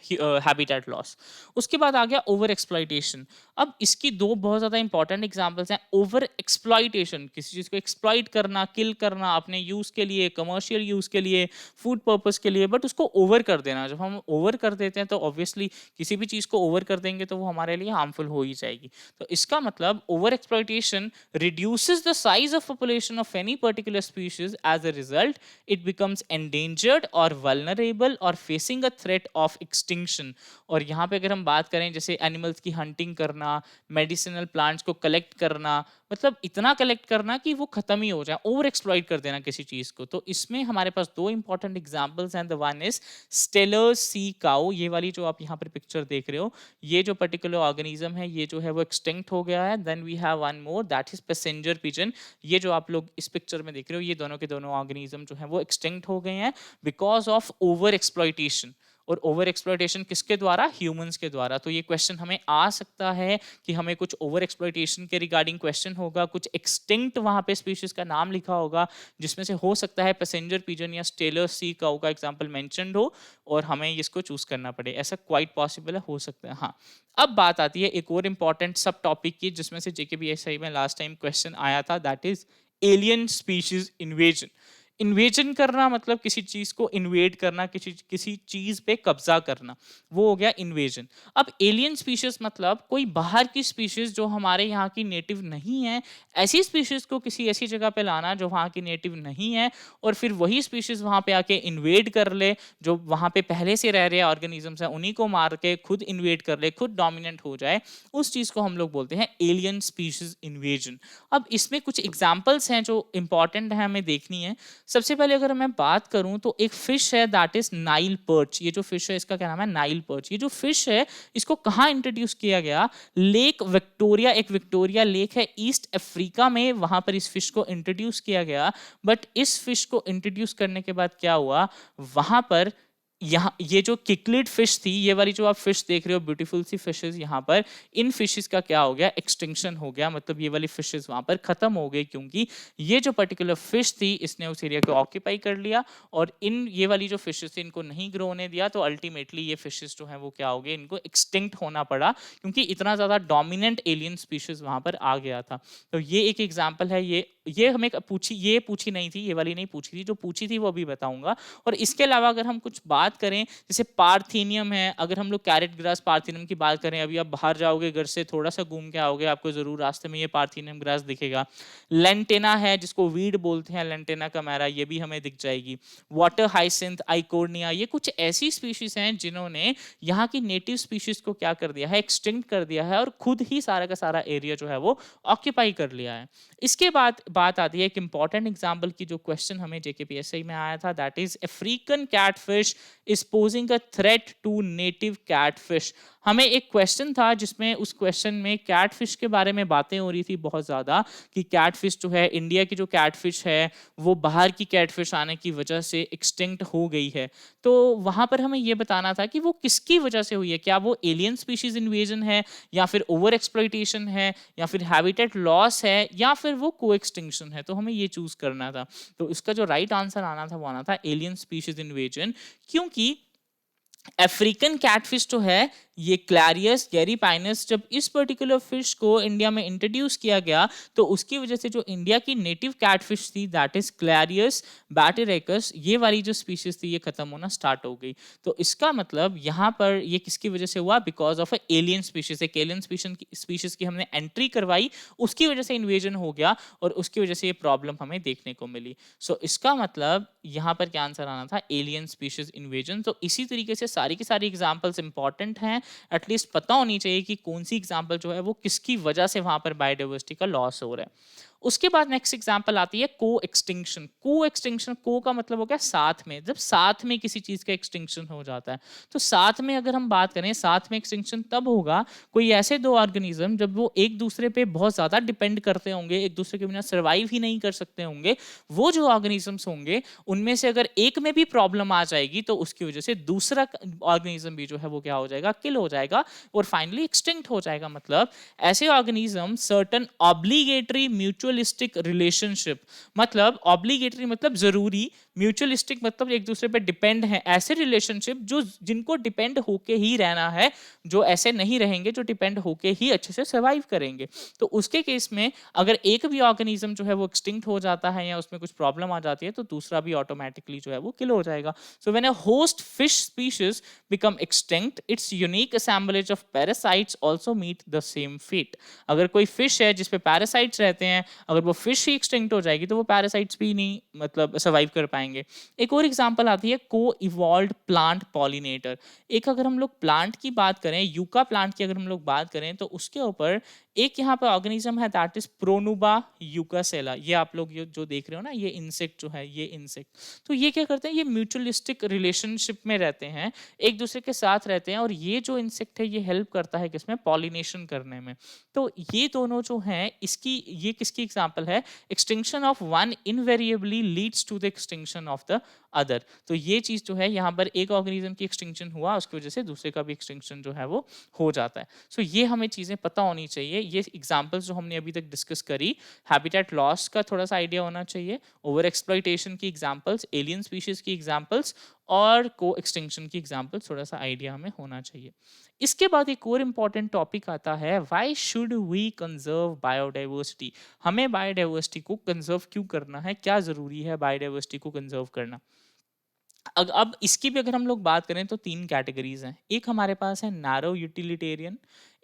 हैबिटेट लॉस। उसके बाद आ गया ओवर एक्सप्लॉइटेशन। अब इसकी दो बहुत ज्यादा इंपॉर्टेंट एग्जांपल्स हैं। ओवर एक्सप्लॉइटेशन, किसी चीज को एक्सप्लॉइट करना, किल करना अपने यूज के लिए, कमर्शियल यूज के लिए, फूड पर्पस के लिए, बट उसको ओवर कर देना। जब हम ओवर कर देते हैं तो ऑब्वियसली किसी भी चीज को ओवर कर देंगे तो वो हमारे लिए हार्मफुल हो ही जाएगी। तो इसका मतलब over exploitation reduces the size of population of any particular species, as a result it becomes endangered और वल्नरेबल और facing a threat of extinction. और यहाँ पे अगर हम बात करें जैसे एनिमल्स की हंटिंग करना, मेडिसिनल प्लांट्स को कलेक्ट करना, मतलब इतना कलेक्ट करना कि वो खत्म ही हो जाए, ओवर एक्सप्लॉइट कर देना किसी चीज को। तो इसमें हमारे पास दो इंपॉर्टेंट एग्जांपल्स हैं। The one is Steller sea cow, ये वाली जो आप यहाँ पर पिक्चर देख रहे हो, ये जो पर्टिकुलर ऑर्गेनिज्म है ये जो है वो एक्सटिंक्ट हो गया है। Then we have one more, that is passenger pigeon. ये जो आप लोग इस पिक्चर में देख रहे हो, ये दोनों के दोनों ऑर्गेनिज्म जो है वो एक्सटिंक्ट हो गए हैं बिकॉज ऑफ ओवर एक्सप्लॉइटेशन। और ओवर एक्सप्लॉइटेशन किसके द्वारा, ह्यूमंस के द्वारा। तो ये क्वेश्चन हमें आ सकता है कि हमें कुछ ओवर एक्सप्लॉइटेशन के रिगार्डिंग क्वेश्चन होगा, कुछ एक्सटिंक्ट वहां पे स्पीशीज का नाम लिखा होगा, जिसमें से हो सकता है पैसेंजर पिजन या स्टेलर सी काउ का एग्जांपल मेंशन्ड हो और हमें इसको चूज करना पड़े। ऐसा क्वाइट पॉसिबल है, हो सकता है। हाँ, अब बात आती है एक और इंपॉर्टेंट सब टॉपिक की, जिसमें से JKPSI में लास्ट टाइम क्वेश्चन आया था, that is alien species invasion. Invasion करना मतलब किसी चीज को इन्वेड करना, किसी चीज पे कब्जा करना, वो हो गया इन्वेजन। अब एलियन स्पीशीज मतलब कोई बाहर की स्पीशीज जो हमारे यहाँ की नेटिव नहीं है, ऐसी स्पीशीज को किसी ऐसी जगह पे लाना जो वहाँ की नेटिव नहीं है, और फिर वही स्पीशीज वहाँ पे आके इन्वेड कर ले, जो वहाँ पे पहले से रह रहे ऑर्गेनिजम्स हैं उन्हीं को मार के खुद इन्वेड कर ले, खुद डोमिनेंट हो जाए, उस चीज को हम लोग बोलते हैं एलियन स्पीशीज इन्वेजन। अब इसमें कुछ एग्जाम्पल्स हैं जो इंपॉर्टेंट है हमें देखनी है। सबसे पहले अगर मैं बात करूं तो एक फिश है, दैट इज नाइल पर्च। ये जो फिश है इसका क्या नाम है, नाइल पर्च। ये जो फिश है इसको कहाँ इंट्रोड्यूस किया गया, लेक विक्टोरिया, एक विक्टोरिया लेक है ईस्ट अफ्रीका में, वहां पर इस फिश को इंट्रोड्यूस किया गया। बट इस फिश को इंट्रोड्यूस करने के बाद क्या हुआ, वहां पर यहाँ ये जो किकलिड फिश थी, ये वाली जो आप फिश देख रहे हो ब्यूटीफुल सी फिशेस, यहाँ पर इन फिशेस का क्या हो गया, एक्सटिंक्शन हो गया। मतलब ये वाली फिशेस वहां पर खत्म हो गई, क्योंकि ये जो पर्टिकुलर फिश थी इसने उस एरिया को ऑक्यूपाई कर लिया, और इन ये वाली जो फिशेस थी इनको नहीं ग्रो होने दिया। तो अल्टीमेटली ये फिशेस जो है वो क्या हो गए, इनको एक्सटिंक्ट होना पड़ा, क्योंकि इतना ज्यादा डोमिनेंट एलियन स्पीशीज वहां पर आ गया था। तो ये एक एग्जाम्पल है। ये हमें पूछी नहीं थी, ये वाली नहीं पूछी थी, जो पूछी थी वो अभी बताऊंगा। और इसके अलावा अगर हम कुछ बात करें, जैसे पार्थेनियम है, अगर हम लोग कैरेट ग्रास पार्थेनियम की बात करें, अभी आप बाहर जाओगे घर से थोड़ा सा घूम के आओगे, आपको जरूर रास्ते में ये पार्थेनियम ग्रास दिखेगा। लेंटेना है जिसको वीड बोलते हैं, लेंटेना कैमेरा, ये भी हमें दिख जाएगी। वाटर हाइसिंथ, आइकोर्निया, ये कुछ ऐसी स्पीशीज हैं जिन्होंने यहाँ की नेटिव स्पीशीज को क्या कर दिया है, एक्सटिंक्ट कर दिया है, और खुद ही सारा का सारा एरिया जो है वो ऑक्यूपाई कर लिया है। इसके बाद बात आती है एक इंपॉर्टेंट एग्जांपल की, जो क्वेश्चन हमें JKPSI में आया था, that is African catfish is posing a threat to native catfish. हमें एक क्वेश्चन था जिसमें उस क्वेश्चन में कैटफिश के बारे में बातें हो रही थी बहुत ज्यादा, कि कैटफिश जो है, इंडिया की जो कैटफिश है वो बाहर की कैटफिश आने की वजह से एक्सटिंक्ट हो गई है। तो वहां पर हमें ये बताना था कि वो किसकी वजह से हुई है, क्या वो एलियन स्पीशीज इन्वेजन है, या फिर ओवर एक्सप्लॉइटेशन है, या फिर हैबिटेट लॉस है, या फिर वो को एक्सटिंक्शन है। तो हमें ये चूज करना था। तो इसका जो राइट आंसर आना था वो आना था एलियन स्पीशीज इन्वेजन, क्योंकि अफ्रीकन कैटफिश जो है ये क्लैरियस गैरीपाइनस, जब इस पर्टिकुलर फिश को इंडिया में इंट्रोड्यूस किया गया तो उसकी वजह से जो इंडिया की नेटिव कैटफिश थी दैट इज क्लैरियस बैटेरेकस, ये वाली जो स्पीशीज थी ये खत्म होना स्टार्ट हो गई। तो इसका मतलब यहाँ पर ये किसकी वजह से हुआ? Because of alien species. एक एलियन स्पीशीज की हमने एंट्री करवाई, उसकी वजह से इन्वेजन हो गया और उसकी वजह से ये प्रॉब्लम हमें देखने को मिली। सो इसका मतलब यहाँ पर क्या आंसर आना था? Alien species invasion. तो इसी तरीके से सारी की सारी एग्जाम्पल्स इंपॉर्टेंट हैं, एटलीस्ट पता होनी चाहिए कि कौन सी एग्जाम्पल जो है वो किसकी वजह से वहां पर बायोडाइवर्सिटी का लॉस हो रहा है। उसके बाद नेक्स्ट एग्जांपल आती है को एक्सटिंक्शन। को एक्सटिंक्शन, को का मतलब हो गया साथ में, जब साथ में किसी चीज का एक्सटिंक्शन हो जाता है। तो साथ में अगर हम बात करें, साथ में एक्सटिंक्शन तब होगा कोई ऐसे दो ऑर्गेनिज्म जब वो एक दूसरे पे बहुत ज्यादा डिपेंड करते होंगे, एक दूसरे के बिना सर्वाइव ही नहीं कर सकते होंगे। वो जो ऑर्गेनिजम्स होंगे उनमें से अगर एक में भी प्रॉब्लम आ जाएगी तो उसकी वजह से दूसरा ऑर्गेनिज्म भी जो है वो क्या हो जाएगा? किल हो जाएगा और फाइनली एक्सटिंक्ट हो जाएगा। मतलब ऐसे organism certain obligatory mutualistic relationship, मतलब ऑब्लिगेटरी मतलब जरूरी, म्यूचुअलिस्टिक मतलब एक दूसरे पे डिपेंड है, ऐसे रिलेशनशिप जो जिनको डिपेंड होके ही रहना है, जो ऐसे नहीं रहेंगे, जो डिपेंड होके ही अच्छे से सर्वाइव करेंगे। तो उसके केस में अगर एक भी ऑर्गेनिज्म जो है वो एक्सटिंक्ट हो जाता है या उसमें कुछ प्रॉब्लम आ जाती है तो दूसरा भी ऑटोमेटिकली जो है वो किल हो जाएगा। So when a host fish species become extinct, its unique assemblage of parasites also meet the same fate। अगर कोई फिश है जिसपे पैरासाइट्स रहते हैं, अगर वो फिश ही एक्सटिंक्ट हो जाएगी तो वो पैरासाइट्स भी नहीं मतलब सर्वाइव कर पाएंगे। एक और एग्जांपल आती है को इवॉल्व्ड प्लांट पॉलिनेटर। एक अगर हम लोग प्लांट की बात करें, यूका प्लांट की अगर हम लोग बात करें तो उसके ऊपर एक यहाँ पे ऑर्गेनिज्म है दैट इज प्रोनुबा यूकासेला। ये आप लोग जो देख रहे हो ना, ये इंसेक्ट जो है, ये इंसेक्ट, तो ये क्या करते हैं? ये म्यूचुअलिस्टिक रिलेशनशिप में रहते हैं, एक दूसरे के साथ रहते हैं, और ये जो इंसेक्ट है ये हेल्प करता है किसमें? पॉलिनेशन करने में। तो ये दोनों जो हैं, इसकी ये किसकी एग्जांपल है? Extinction of one invariably leads to the extinction of the other. तो ये चीज जो है यहाँ पर एक ऑर्गेनिज्म की एक्सटिंक्शन हुआ, उसकी वजह से दूसरे का भी एक्सटिंक्शन जो है वो हो जाता है। सो ये हमें चीजें पता होनी चाहिए। ये एग्जांपल्स जो हमने अभी तक डिस्कस करी, हैबिटेट लॉस का थोड़ा सा आइडिया होना चाहिए, ओवर एक्सप्लॉइटेशन की एग्जांपल्स, एलियन स्पीशीज की एग्जांपल्स और को एक्सटिंक्शन की एग्जांपल, थोड़ा सा आइडिया हमें होना चाहिए। इसके बाद एक और इम्पॉर्टेंट टॉपिक आता है, why should we conserve biodiversity. हमें बायोडाइवर्सिटी को कंजर्व क्यों करना है, क्या जरूरी है बायोडाइवर्सिटी को कंजर्व करना। अब इसकी भी अगर हम लोग बात करें तो तीन कैटेगरीज हैं। एक हमारे पास है नैरो यूटिलिटेरियन,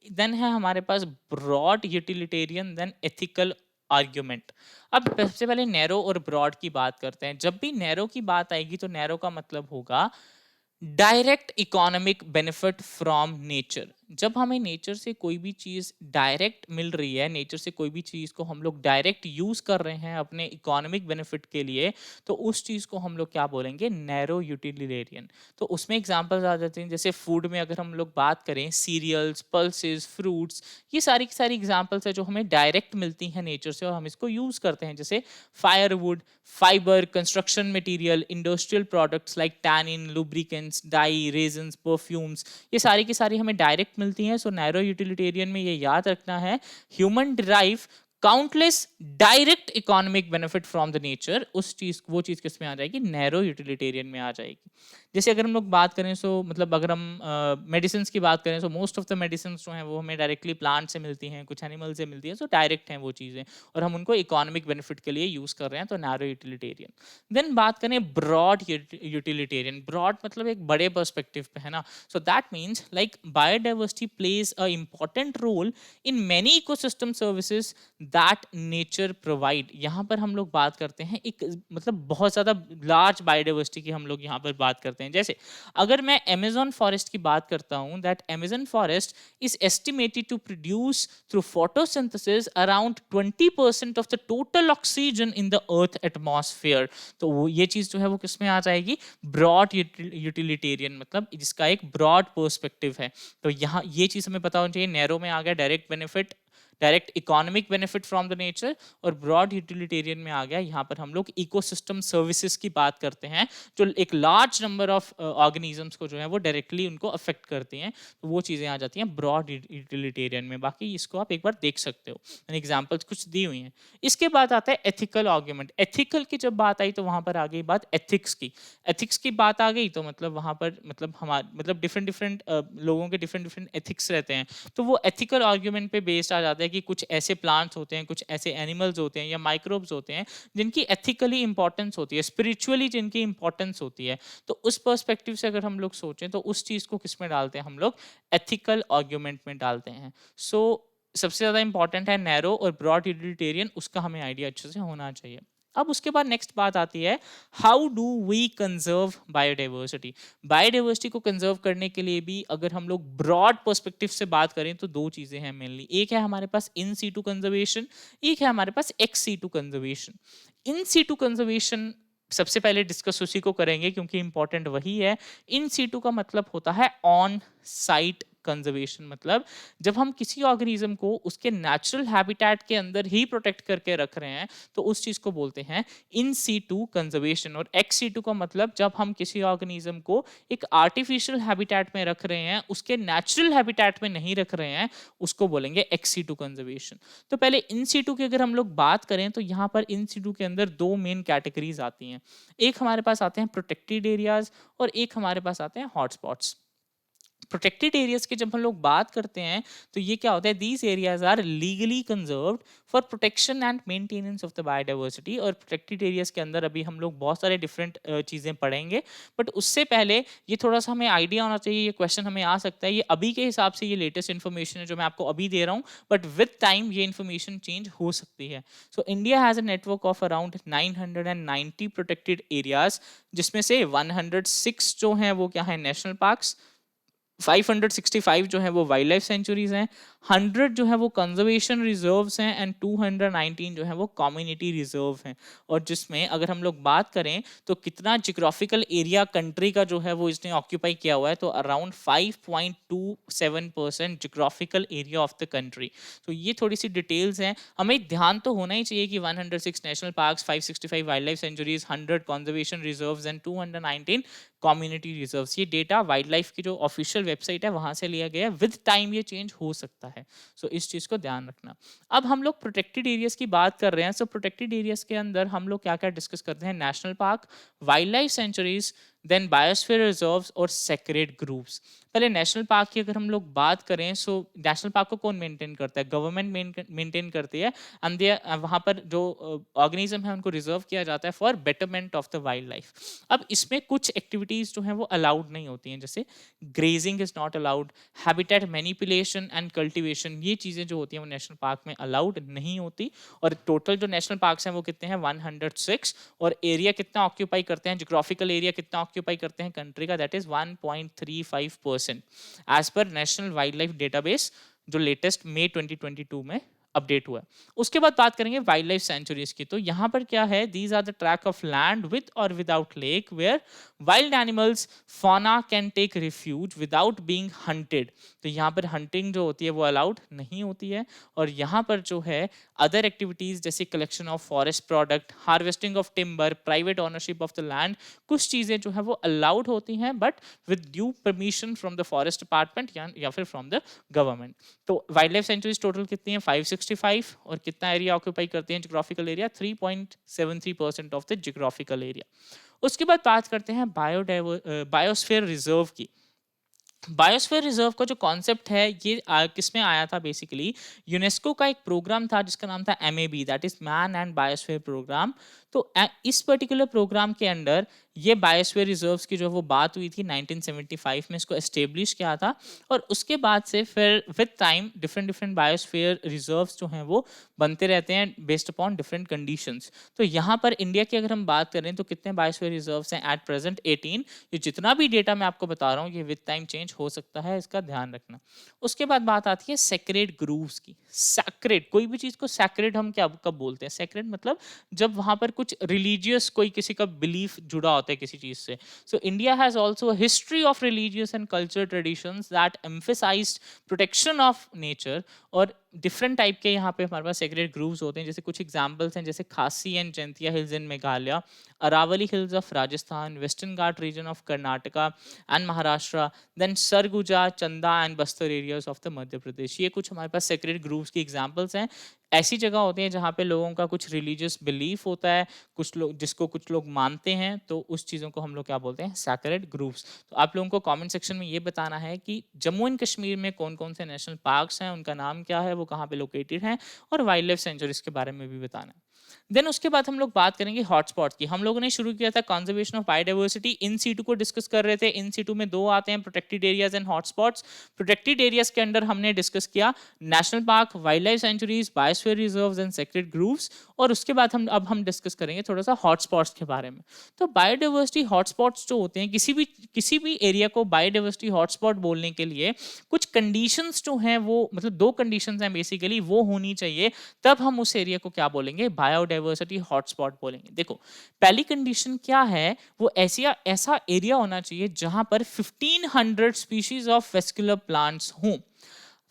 देन है हमारे पास broad utilitarian, then ethical argument. अब सबसे पहले नैरो और ब्रॉड की बात करते हैं। जब भी नैरो की बात आएगी तो नैरो का मतलब होगा direct economic benefit from nature. जब हमें नेचर से कोई भी चीज डायरेक्ट मिल रही है, नेचर से कोई भी चीज को हम लोग डायरेक्ट यूज कर रहे हैं अपने इकोनॉमिक बेनिफिट के लिए, तो उस चीज को हम लोग क्या बोलेंगे? Narrow utilitarian. तो उसमें एग्जांपल्स आ जाते हैं, जैसे फूड में अगर हम लोग बात करें, सीरियल्स, पल्सेस, फ्रूट्स, ये सारी की सारी एग्जांपल्स है जो हमें डायरेक्ट मिलती हैं नेचर से और हम इसको यूज करते हैं, जैसे firewood, fibre, construction material, industrial products like tannin, lubricants, dye, resins, perfumes, ये सारी की सारी हमें डायरेक्ट मिलती हैं। सो नैरो यूटिलिटेरियन में ये याद रखना है, human derive countless direct economic benefit from the nature. उस चीज, वो चीज किस में आ जाएगी? नैरो यूटिलिटेरियन में आ जाएगी। जैसे अगर हम लोग बात करें, सो मतलब अगर हम मेडिसिन की बात करें, so most of the medicine जो हैं वो हमें डायरेक्टली प्लांट से मिलती हैं, कुछ एनिमल से मिलती हैं, सो डायरेक्ट हैं वो चीज़ें और हम उनको इकोनॉमिक बेनिफिट के लिए यूज़ कर रहे हैं, तो नैरो यूटिलिटेरियन। देन बात करें ब्रॉड यूटिलिटेरियन। ब्रॉड मतलब एक बड़े पर्सपेक्टिव पे है ना, so that means like biodiversity plays a important role in many ecosystem services that nature provide. यहाँ पर हम लोग बात करते हैं एक मतलब बहुत ज़्यादा लार्ज बायोडाइवर्सिटी की हम लोग यहाँ पर बात करते हैं। जैसे अगर मैं अमेजोन फॉरेस्ट की बात करता हूँ, that Amazon forest is estimated to produce through photosynthesis around 20% of the total oxygen in the earth atmosphere. तो वो ये चीज जो है वो किसमें आ जाएगी? ब्रॉड यूटिलिटेरियन, मतलब जिसका एक ब्रॉड पर्सपेक्टिव है। तो यहाँ ये चीज हमें पता होनी चाहिए, नैरो में आ गया direct benefit, direct economic benefit from the nature, और ब्रॉड यूटिलिटेरियन में आ गया यहाँ पर हम लोग इकोसिस्टम सर्विसेज की बात करते हैं, जो एक लार्ज नंबर ऑफ ऑर्गेनिजम्स को जो है वो डायरेक्टली उनको अफेक्ट करती हैं, तो वो चीज़ें आ जाती हैं ब्रॉड यूटिलिटेरियन में। बाकी इसको आप एक बार देख सकते हो, मैंने एग्जाम्पल्स कुछ दी हुई हैं। इसके बाद आता है एथिकल आर्ग्यूमेंट। एथिकल की जब बात आई तो वहां पर आ गई बात एथिक्स की। एथिक्स की बात आ गई तो मतलब वहां पर मतलब हमारे मतलब डिफरेंट डिफरेंट लोगों के डिफरेंट डिफरेंट एथिक्स रहते हैं, तो वो एथिकल आर्ग्यूमेंट पे बेस्ड आ जाता है कि कुछ ऐसे प्लांट्स होते हैं, कुछ ऐसे एनिमल्स होते हैं या माइक्रोब्स होते हैं जिनकी एथिकली इंपॉर्टेंस होती है, स्पिरिचुअली जिनकी इंपॉर्टेंस होती है। तो उस पर्सपेक्टिव से अगर हम लोग सोचें तो उस चीज को किस में डालते हैं हम लोग, एथिकल आर्ग्यूमेंट में डालते हैं। सो सबसे ज्यादा इंपॉर्टेंट है नैरो और ब्रॉड यूटिलिटेरियन, उसका हमें आइडिया अच्छे से होना चाहिए। अब उसके बाद नेक्स्ट बात आती है, how do we conserve biodiversity. Biodiversity को कंजर्व करने के लिए भी अगर हम लोग ब्रॉड पर्सपेक्टिव से बात करें तो दो चीजें हैं मेनली। एक है हमारे पास इन सीटू कंजर्वेशन, एक है हमारे पास ex situ conservation. In situ conservation सबसे पहले डिस्कस उसी को करेंगे क्योंकि इंपॉर्टेंट वही है। इन सीटू का मतलब होता है ऑन साइट कंजर्वेशन, मतलब जब हम किसी ऑर्गेनिज्म को उसके नेचुरल हैबिटेट के अंदर ही प्रोटेक्ट करके रख रहे हैं तो उस चीज को बोलते हैं इन सीटू कंजर्वेशन। और एक्स सीटू का मतलब जब हम किसी ऑर्गेनिज्म को एक आर्टिफिशियल हैबिटेट में रख रहे हैं, उसके नेचुरल हैबिटेट में नहीं रख रहे हैं, उसको बोलेंगे एक्स सीटू कंजर्वेशन। तो पहले इन सीटू की अगर हम लोग बात करें तो यहाँ पर इन सीटू के अंदर दो मेन कैटेगरीज आती हैं। एक हमारे पास आते हैं प्रोटेक्टेड एरियाज और एक हमारे पास आते हैं हॉटस्पॉट्स। प्रोटेक्टेड एरियाज की जब हम लोग बात करते हैं तो ये क्या होता है, these areas are legally conserved for protection and maintenance of the biodiversity. और प्रोटेक्टेड एरियाज के अंदर अभी हम लोग बहुत सारे डिफरेंट चीजें पढ़ेंगे, बट उससे पहले ये थोड़ा सा हमें आइडिया होना चाहिए। ये क्वेश्चन हमें आ सकता है, ये अभी के हिसाब से ये लेटेस्ट इन्फॉर्मेशन है जो मैं आपको अभी दे रहा हूँ, बट विद टाइम ये इन्फॉर्मेशन चेंज हो सकती है। So India has a network of around 990 protected areas, जिसमें से 106 जो हैं वो क्या है, नेशनल पार्क्स, 565 जो है वो वाइल्ड लाइफ सेंचुरीज हैं, 100 जो है वो कंजर्वेशन रिजर्व्स हैं एंड 219 जो है वो कम्युनिटी रिजर्व हैं। और जिसमें अगर हम लोग बात करें तो कितना जियोग्राफिकल एरिया कंट्री का जो है वो इसने ऑक्यूपाई किया हुआ है, तो around 5.27% geographical area of the country. तो ये थोड़ी सी डिटेल्स हैं, हमें ध्यान तो होना ही चाहिए कि 106 national parks, 565 wild life centuries, 100 conservation reserves and 219 community reserves. ये डेटा वाइल्ड लाइफ की जो ऑफिशियल वेबसाइट है वहां से लिया गया है, विद टाइम ये चेंज हो सकता है। सो इस चीज को ध्यान रखना। अब हम लोग प्रोटेक्टेड एरियाज की बात कर रहे हैं, सो प्रोटेक्टेड एरियाज के अंदर हम लोग क्या क्या डिस्कस करते हैं, national park, wild life sanctuaries, then biosphere reserves और सेक्रेड ग्रुप्स। पहले नेशनल पार्क की अगर हम लोग बात करें, सो नेशनल पार्क को कौन मेंटेन करता है, गवर्नमेंट मेंटेन करती है, एंड वहां पर जो ऑर्गेनिज्म है उनको रिजर्व किया जाता है for betterment of the wild life. अब इसमें कुछ एक्टिविटीज जो है वो अलाउड नहीं होती हैं, जैसे grazing is not allowed, habitat manipulation and cultivation, ये चीजें जो होती हैं वो नेशनल पार्क में अलाउड नहीं होती। और टोटल जो नेशनल पार्क्स हैं वो कितने हैं, 106। और एरिया कितना ऑक्यूपाई करते हैं, जियोग्राफिकल एरिया कितना ऑक्यूपाई करते हैं कंट्री का, that is 1.35% as per national wild life database, जो लेटेस्ट मई 2022 में अपडेट हुआ है। उसके बाद बात करेंगे वाइल्ड लाइफ सेंचुरीज की। तो यहाँ पर क्या है, these are the track of land with और without lake where wild animals fauna can take refuge without being hunted. तो यहाँ पर हंटिंग जो होती है वो अलाउड नहीं होती है। और यहाँ पर जो है अदर एक्टिविटीज जैसे collection of forest product, harvesting of timber, private ownership of the land, कुछ चीजें जो है वो अलाउड होती हैं but with due permission from the forest department या फिर फ्रॉम द गवर्नमेंट। तो वाइल्ड लाइफ सेंचुरीज टोटल कितनी है, 565, और कितना एरिया ऑक्यूपाई करते हैं, geographical area 3.73% of the geographical area. उसके बाद बात करते हैं बायोस्फीयर रिजर्व की। बायोस्फीयर रिजर्व का जो कॉन्सेप्ट है ये किसमें आया था, बेसिकली यूनेस्को का एक प्रोग्राम था जिसका नाम था MAB, that is man and biosphere programme. तो इस पर्टिकुलर प्रोग्राम के अंडर ये बायोस्फीयर रिजर्व्स की जो वो बात हुई थी 1975 में, इसको एस्टेब्लिश किया था। और उसके बाद से फिर with time different different biosphere reserves जो हैं वो बनते रहते हैं बेस्ड अपॉन डिफरेंट कंडीशंस। तो यहाँ पर इंडिया की अगर हम बात करें तो कितने बायोस्फीयर रिजर्व्स हैं एट प्रेजेंट, 18। ये जितना भी डेटा मैं आपको बता रहा हूँ ये विद टाइम चेंज हो सकता है, इसका ध्यान रखना। उसके बाद बात आती है सेक्रेड ग्रूव्स की। सैक्रेड, कोई भी चीज को सैक्रेड हम क्या कब बोलते हैं, सैक्रेड मतलब जब वहां पर कुछ रिलीजियस कोई किसी का बिलीफ जुड़ा होता है किसी चीज से. So India has also a history of religious and cultural traditions that emphasized protection of nature. और डिफरेंट टाइप के यहाँ पे हमारे पास सेक्रेड ग्रूव्स होते हैं. जैसे कुछ एग्जांपल्स हैं, जैसे Khasi and Jaintia hills in Meghalaya, Aravalli hills of Rajasthan, western Ghat region of Karnataka and Maharashtra, then Sarguja, Chanda and Bastar areas of the Madhya Pradesh. ये कुछ हमारे पास सेक्रेड ग्रूव्स की एग्जांपल्स हैं. ऐसी जगह होती हैं जहाँ पे लोगों का कुछ रिलीजियस बिलीफ होता है, कुछ लोग जिसको कुछ लोग मानते हैं, तो उस चीज़ों को हम लोग क्या बोलते हैं, सैक्रेड ग्रूव्स. तो आप लोगों को कमेंट सेक्शन में ये बताना है कि जम्मू एंड कश्मीर में कौन कौन से नेशनल पार्क्स हैं, उनका नाम क्या है, वो कहाँ पे लोकेटेड हैं, और वाइल्ड लाइफ सेंचुरीज के बारे में भी बताना है. देन उसके बाद हम लोग बात करेंगे हॉटस्पॉट की. हम लोगों ने शुरू किया था conservation of biodiversity. In situ को डिस्कस कर रहे थे. इन सीटू में दो आते हैं, protected areas and hotspots. Protected areas के अंडर हमने डिस्कस किया national park, wild life sanctuaries, biosphere reserves and sacred groves. और उसके बाद हम डिस्कस करेंगे थोड़ा सा हॉटस्पॉट्स के बारे में. तो बायोडाइवर्सिटी हॉटस्पॉट्स जो होते हैं, किसी भी एरिया को बायोडाइवर्सिटी हॉटस्पॉट बोलने के लिए कुछ कंडीशंस जो हैं, वो मतलब दो कंडीशंस हैं बेसिकली, वो होनी चाहिए. तब हम उस एरिया को क्या बोलेंगे, बायोडाइवर्सिटी हॉटस्पॉट बोलेंगे. देखो, पहली कंडीशन क्या है, वो ऐसा एरिया होना चाहिए जहां पर 1500 स्पीशीज ऑफ वेस्कुलर प्लांट्स हों.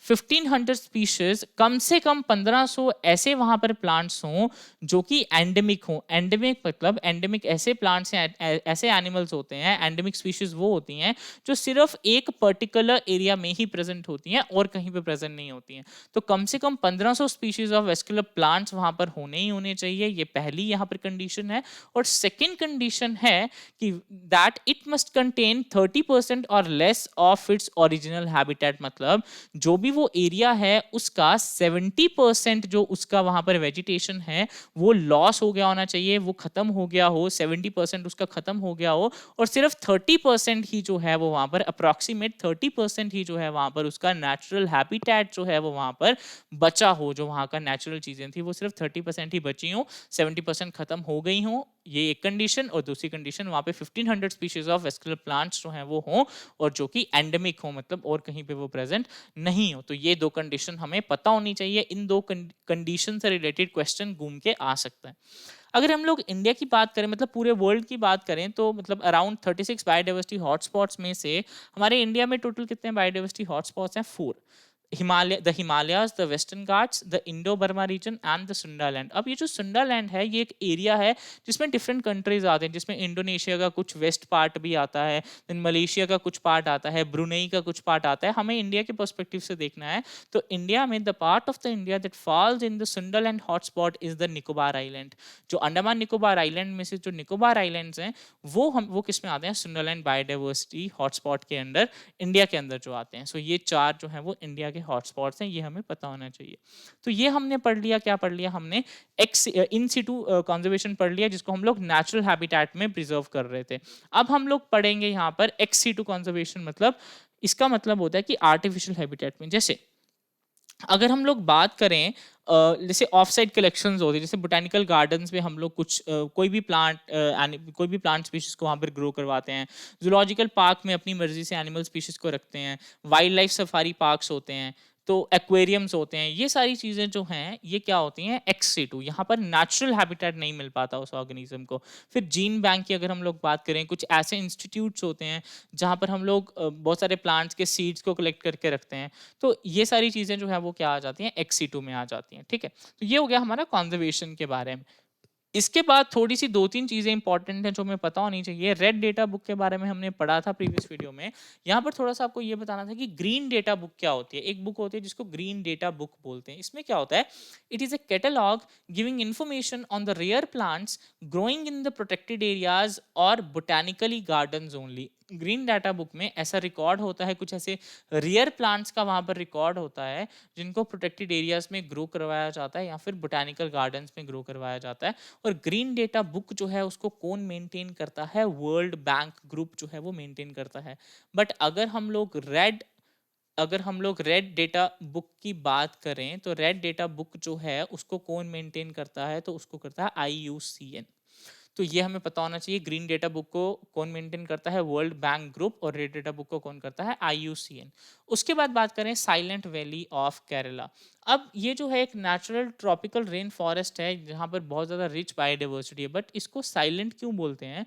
1500 स्पीशीज, कम से कम 1500 ऐसे वहां पर प्लांट्स हों जो कि एंडेमिक हों. एंडेमिक मतलब एंडेमिक ऐसे प्लांट्स हैं, ऐसे एनिमल्स होते हैं. एंडेमिक स्पीशीज वो होती हैं जो सिर्फ एक पर्टिकुलर एरिया में ही प्रेजेंट होती हैं और कहीं पे प्रेजेंट नहीं होती हैं. तो कम से कम 1500 स्पीशीज ऑफ वेस्कुलर प्लांट्स वहां पर होने ही होने चाहिए. ये पहली यहाँ पर कंडीशन है. और सेकेंड कंडीशन है कि दैट इट मस्ट कंटेन 30% और less of its original habitat. मतलब जो भी वो एरिया है उसका 70% जो उसका वहां पर वेजिटेशन है वो लॉस हो गया होना चाहिए, वो खत्म हो गया हो, 70% उसका खत्म हो गया हो, और सिर्फ 30% ही जो है वो वहां पर, अप्रोक्सीमेट 30% ही जो है वहां पर उसका नेचुरल हैबिटेट जो है वो वहां पर बचा हो. जो वहां का नेचुरल चीजें थी वो सिर्फ 30% ही बची हो, 70% खत्म हो गई हो. ये एक कंडीशन. और दूसरी कंडीशन, वहां पे 1500 स्पीशीज ऑफ वेस्कुलर प्लांट्स जो हैं वो हों और जो कि एंडेमिक हो, मतलब और कहीं पे वो प्रेजेंट नहीं हो. तो ये दो कंडीशन हमें पता होनी चाहिए. इन दो कंडीशन से रिलेटेड क्वेश्चन घूम के आ सकता है. अगर हम लोग इंडिया की बात करें, मतलब पूरे वर्ल्ड की बात करें, तो मतलब अराउंड 36 बायोडाइवर्सिटी हॉटस्पॉट्स में से हमारे इंडिया में टोटल कितने बायोडाइवर्सिटी हॉटस्पॉट्स हैं? 4. The Himalayas, the Western Ghats, the Indo Burma region and the Sundaland. अब ये जो सुंडालैंड है, ये एक एरिया है जिसमें डिफरेंट कंट्रीज आते हैं, जिसमें इंडोनेशिया का कुछ वेस्ट पार्ट भी आता है, देन मलेशिया का कुछ पार्ट आता है, ब्रुनेई का कुछ पार्ट आता है. हमें इंडिया के पर्सपेक्टिव से देखना है. तो इंडिया में the part of the India that falls in the Sundaland hotspot is the Nicobar island. जो अंडमान निकोबार आइलैंड में से जो निकोबार आइलैंड्स हैं, वो किस में आते हैं? सुंडालैंड बायोडाइवर्सिटी हॉटस्पॉट के अंडर, इंडिया के अंदर जो आते हैं. सो ये चार जो है वो इंडिया के हॉटस्पॉट्स हैं, ये हमें पता होना चाहिए. तो ये हमने पढ़ लिया. क्या पढ़ लिया हमने? इन सिटू कंजर्वेशन पढ़ लिया, जिसको हम लोग नेचुरल हैबिटेट में प्रिजर्व कर रहे थे. अब हम लोग पढ़ेंगे यहाँ पर एक्स सिटू कंजर्वेशन. मतलब इसका मतलब होता है कि आर्टिफिशियल हैबिटेट में. जैसे अगर हम लोग बात करें, जैसे ऑफ साइड कलेक्शंस होती है, जैसे बोटेनिकल गार्डन्स में हम लोग कुछ कोई भी प्लांट स्पीशीज को वहाँ पर ग्रो करवाते हैं. जूलॉजिकल पार्क में अपनी मर्जी से एनिमल स्पीशीज को रखते हैं. वाइल्ड लाइफ सफारी पार्क्स होते हैं, तो एक्वेरियम्स होते हैं. ये सारी चीज़ें जो हैं ये क्या होती हैं? Ex situ. यहाँ पर नेचुरल हैबिटेट नहीं मिल पाता उस ऑर्गेनिज्म को. फिर जीन बैंक की अगर हम लोग बात करें, कुछ ऐसे इंस्टीट्यूट्स होते हैं जहाँ पर हम लोग बहुत सारे प्लांट्स के सीड्स को कलेक्ट करके रखते हैं. तो ये सारी चीज़ें जो है वो क्या आ जाती हैं? एक्स सिटू में आ जाती हैं. ठीक है, तो ये हो गया हमारा कॉन्जर्वेशन के बारे में. इसके बाद थोड़ी सी दो तीन चीजें इंपॉर्टेंट हैं जो हमें पता होनी चाहिए. रेड डेटा बुक के बारे में हमने पढ़ा था प्रीवियस वीडियो में. यहाँ पर थोड़ा सा आपको ये बताना था कि ग्रीन डेटा बुक क्या होती है. एक बुक होती है जिसको ग्रीन डेटा बुक बोलते हैं. इसमें क्या होता है? It is a catalog giving information on the rare plants growing in the protected areas और botanically gardens only. Green data book में ऐसा रिकॉर्ड होता है, कुछ ऐसे रेयर प्लांट्स का वहाँ पर रिकॉर्ड होता है जिनको प्रोटेक्टेड एरियाज में ग्रो करवाया जाता है या फिर बोटेनिकल गार्डन्स में ग्रो करवाया जाता है. और ग्रीन डेटा बुक जो है उसको कौन मेंटेन करता है? वर्ल्ड बैंक ग्रुप जो है वो मेंटेन करता है. बट अगर हम लोग रेड डेटा बुक की बात करें, तो रेड डेटा बुक जो है उसको कौन मेंटेन करता है? तो उसको करता है IUCN. तो ये हमें पता होना चाहिए. ग्रीन डेटा बुक को कौन मेंटेन करता है? World bank group. और रेड डेटा बुक को कौन करता है? IUCN. उसके बाद बात करें साइलेंट वैली ऑफ केरला. अब ये जो है एक नेचुरल ट्रॉपिकल रेन फॉरेस्ट है जहाँ पर बहुत ज़्यादा रिच बायोडाइवर्सिटी है. बट इसको साइलेंट क्यों बोलते हैं?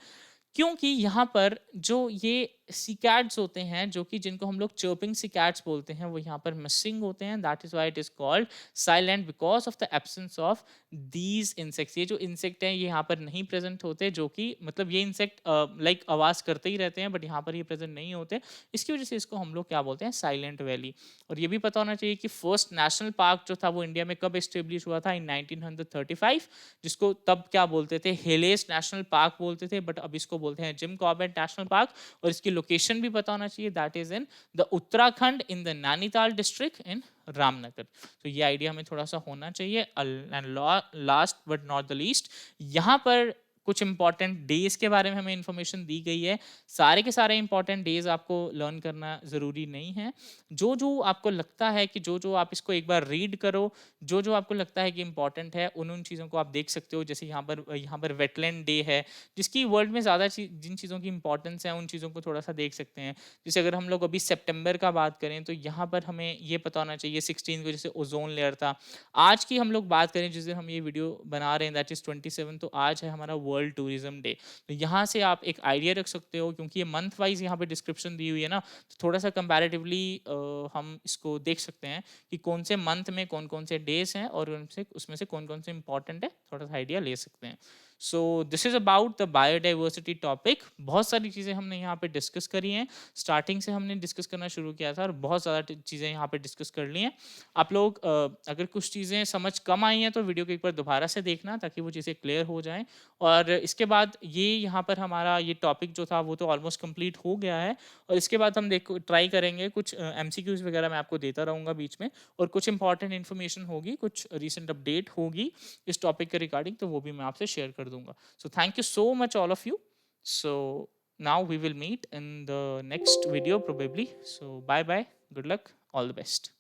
क्योंकि यहाँ पर जो ये सीकैट्स होते हैं, जो कि जिनको हम लोग चर्पिंग सीकैट्स बोलते हैं, वो यहाँ पर मिसिंग होते हैं। That is why it is called silent, because of the absence of these insects. ये जो इंसेक्ट हैं ये यहाँ पर नहीं प्रेजेंट होते, जो कि मतलब ये इंसेक्ट लाइक आवाज करते ही रहते हैं, बट यहाँ पर ये प्रेजेंट नहीं होते। इसकी वजह से इसको हम लोग क्या बोलते हैं, साइलेंट वैली। और ये भी पता होना चाहिए कि फर्स्ट नेशनल पार्क जो था वो इंडिया में कब एस्टेब्लिश हुआ था, इन 1935, जिसको तब क्या बोलते थे, हेलेस नेशनल पार्क बोलते थे, बट अब इसको बोलते हैं जिम कॉर्बेट नेशनल पार्क। और इसकी लोकेशन भी पता होना चाहिए, that is in the Uttarakhand in the Nainital district in Ramnagar. तो ये आइडिया हमें थोड़ा सा होना चाहिए। And last but not the least, यहाँ पर कुछ इंपॉर्टेंट डेज के बारे में हमें इंफॉर्मेशन दी गई है। सारे के सारे इंपॉर्टेंट डेज आपको लर्न करना ज़रूरी नहीं है। जो जो आपको लगता है कि जो जो आप इसको एक बार रीड करो, जो जो आपको लगता है कि इंपॉर्टेंट है, उन उन चीज़ों को आप देख सकते हो। जैसे यहाँ पर वेटलैंड डे है, जिसकी वर्ल्ड में ज़्यादा जिन चीज़ों की इंपॉर्टेंस है उन चीज़ों को थोड़ा सा देख सकते हैं। जैसे अगर हम लोग अभी सितंबर का बात करें तो यहाँ पर हमें ये पता होना चाहिए 16 को जैसे ओजोन लेयर था। आज की हम लोग बात करें जिस दिन हम ये वीडियो बना रहे हैं, दैट इज 27, तो आज है हमारा वर्ल्ड टूरिज्म डे। तो यहाँ से आप एक आइडिया रख सकते हो, क्योंकि ये मंथ वाइज यहाँ पे डिस्क्रिप्शन दी हुई है ना, तो थोड़ा सा कंपैरेटिवली हम इसको देख सकते हैं कि कौन से मंथ में कौन कौन से डेज हैं और उनसे उसमें से कौन कौन से इंपॉर्टेंट है, थोड़ा सा आइडिया ले सकते हैं। So this is about the biodiversity topic. बहुत सारी चीज़ें हमने यहाँ पे डिस्कस करी हैं, स्टार्टिंग से हमने डिस्कस करना शुरू किया था और बहुत ज़्यादा चीज़ें यहाँ पे डिस्कस कर ली हैं। आप लोग अगर कुछ चीज़ें समझ कम आई हैं तो वीडियो को एक बार दोबारा से देखना, ताकि वो चीज़ें क्लियर हो जाएं। और इसके बाद ये यहाँ पर हमारा ये टॉपिक जो था वो तो ऑलमोस्ट कंप्लीट हो गया है। और इसके बाद हम देखो ट्राई करेंगे कुछ MCQs वगैरह मैं आपको देता रहूँगा बीच में, और कुछ इंपॉर्टेंट इन्फॉर्मेशन होगी, कुछ रिसेंट अपडेट होगी इस टॉपिक के रिगार्डिंग, तो वो भी मैं आपसे शेयर कर दूंगा। So thank you so much all of you. So now we will meet in the next video probably. So bye bye, good luck, all the best.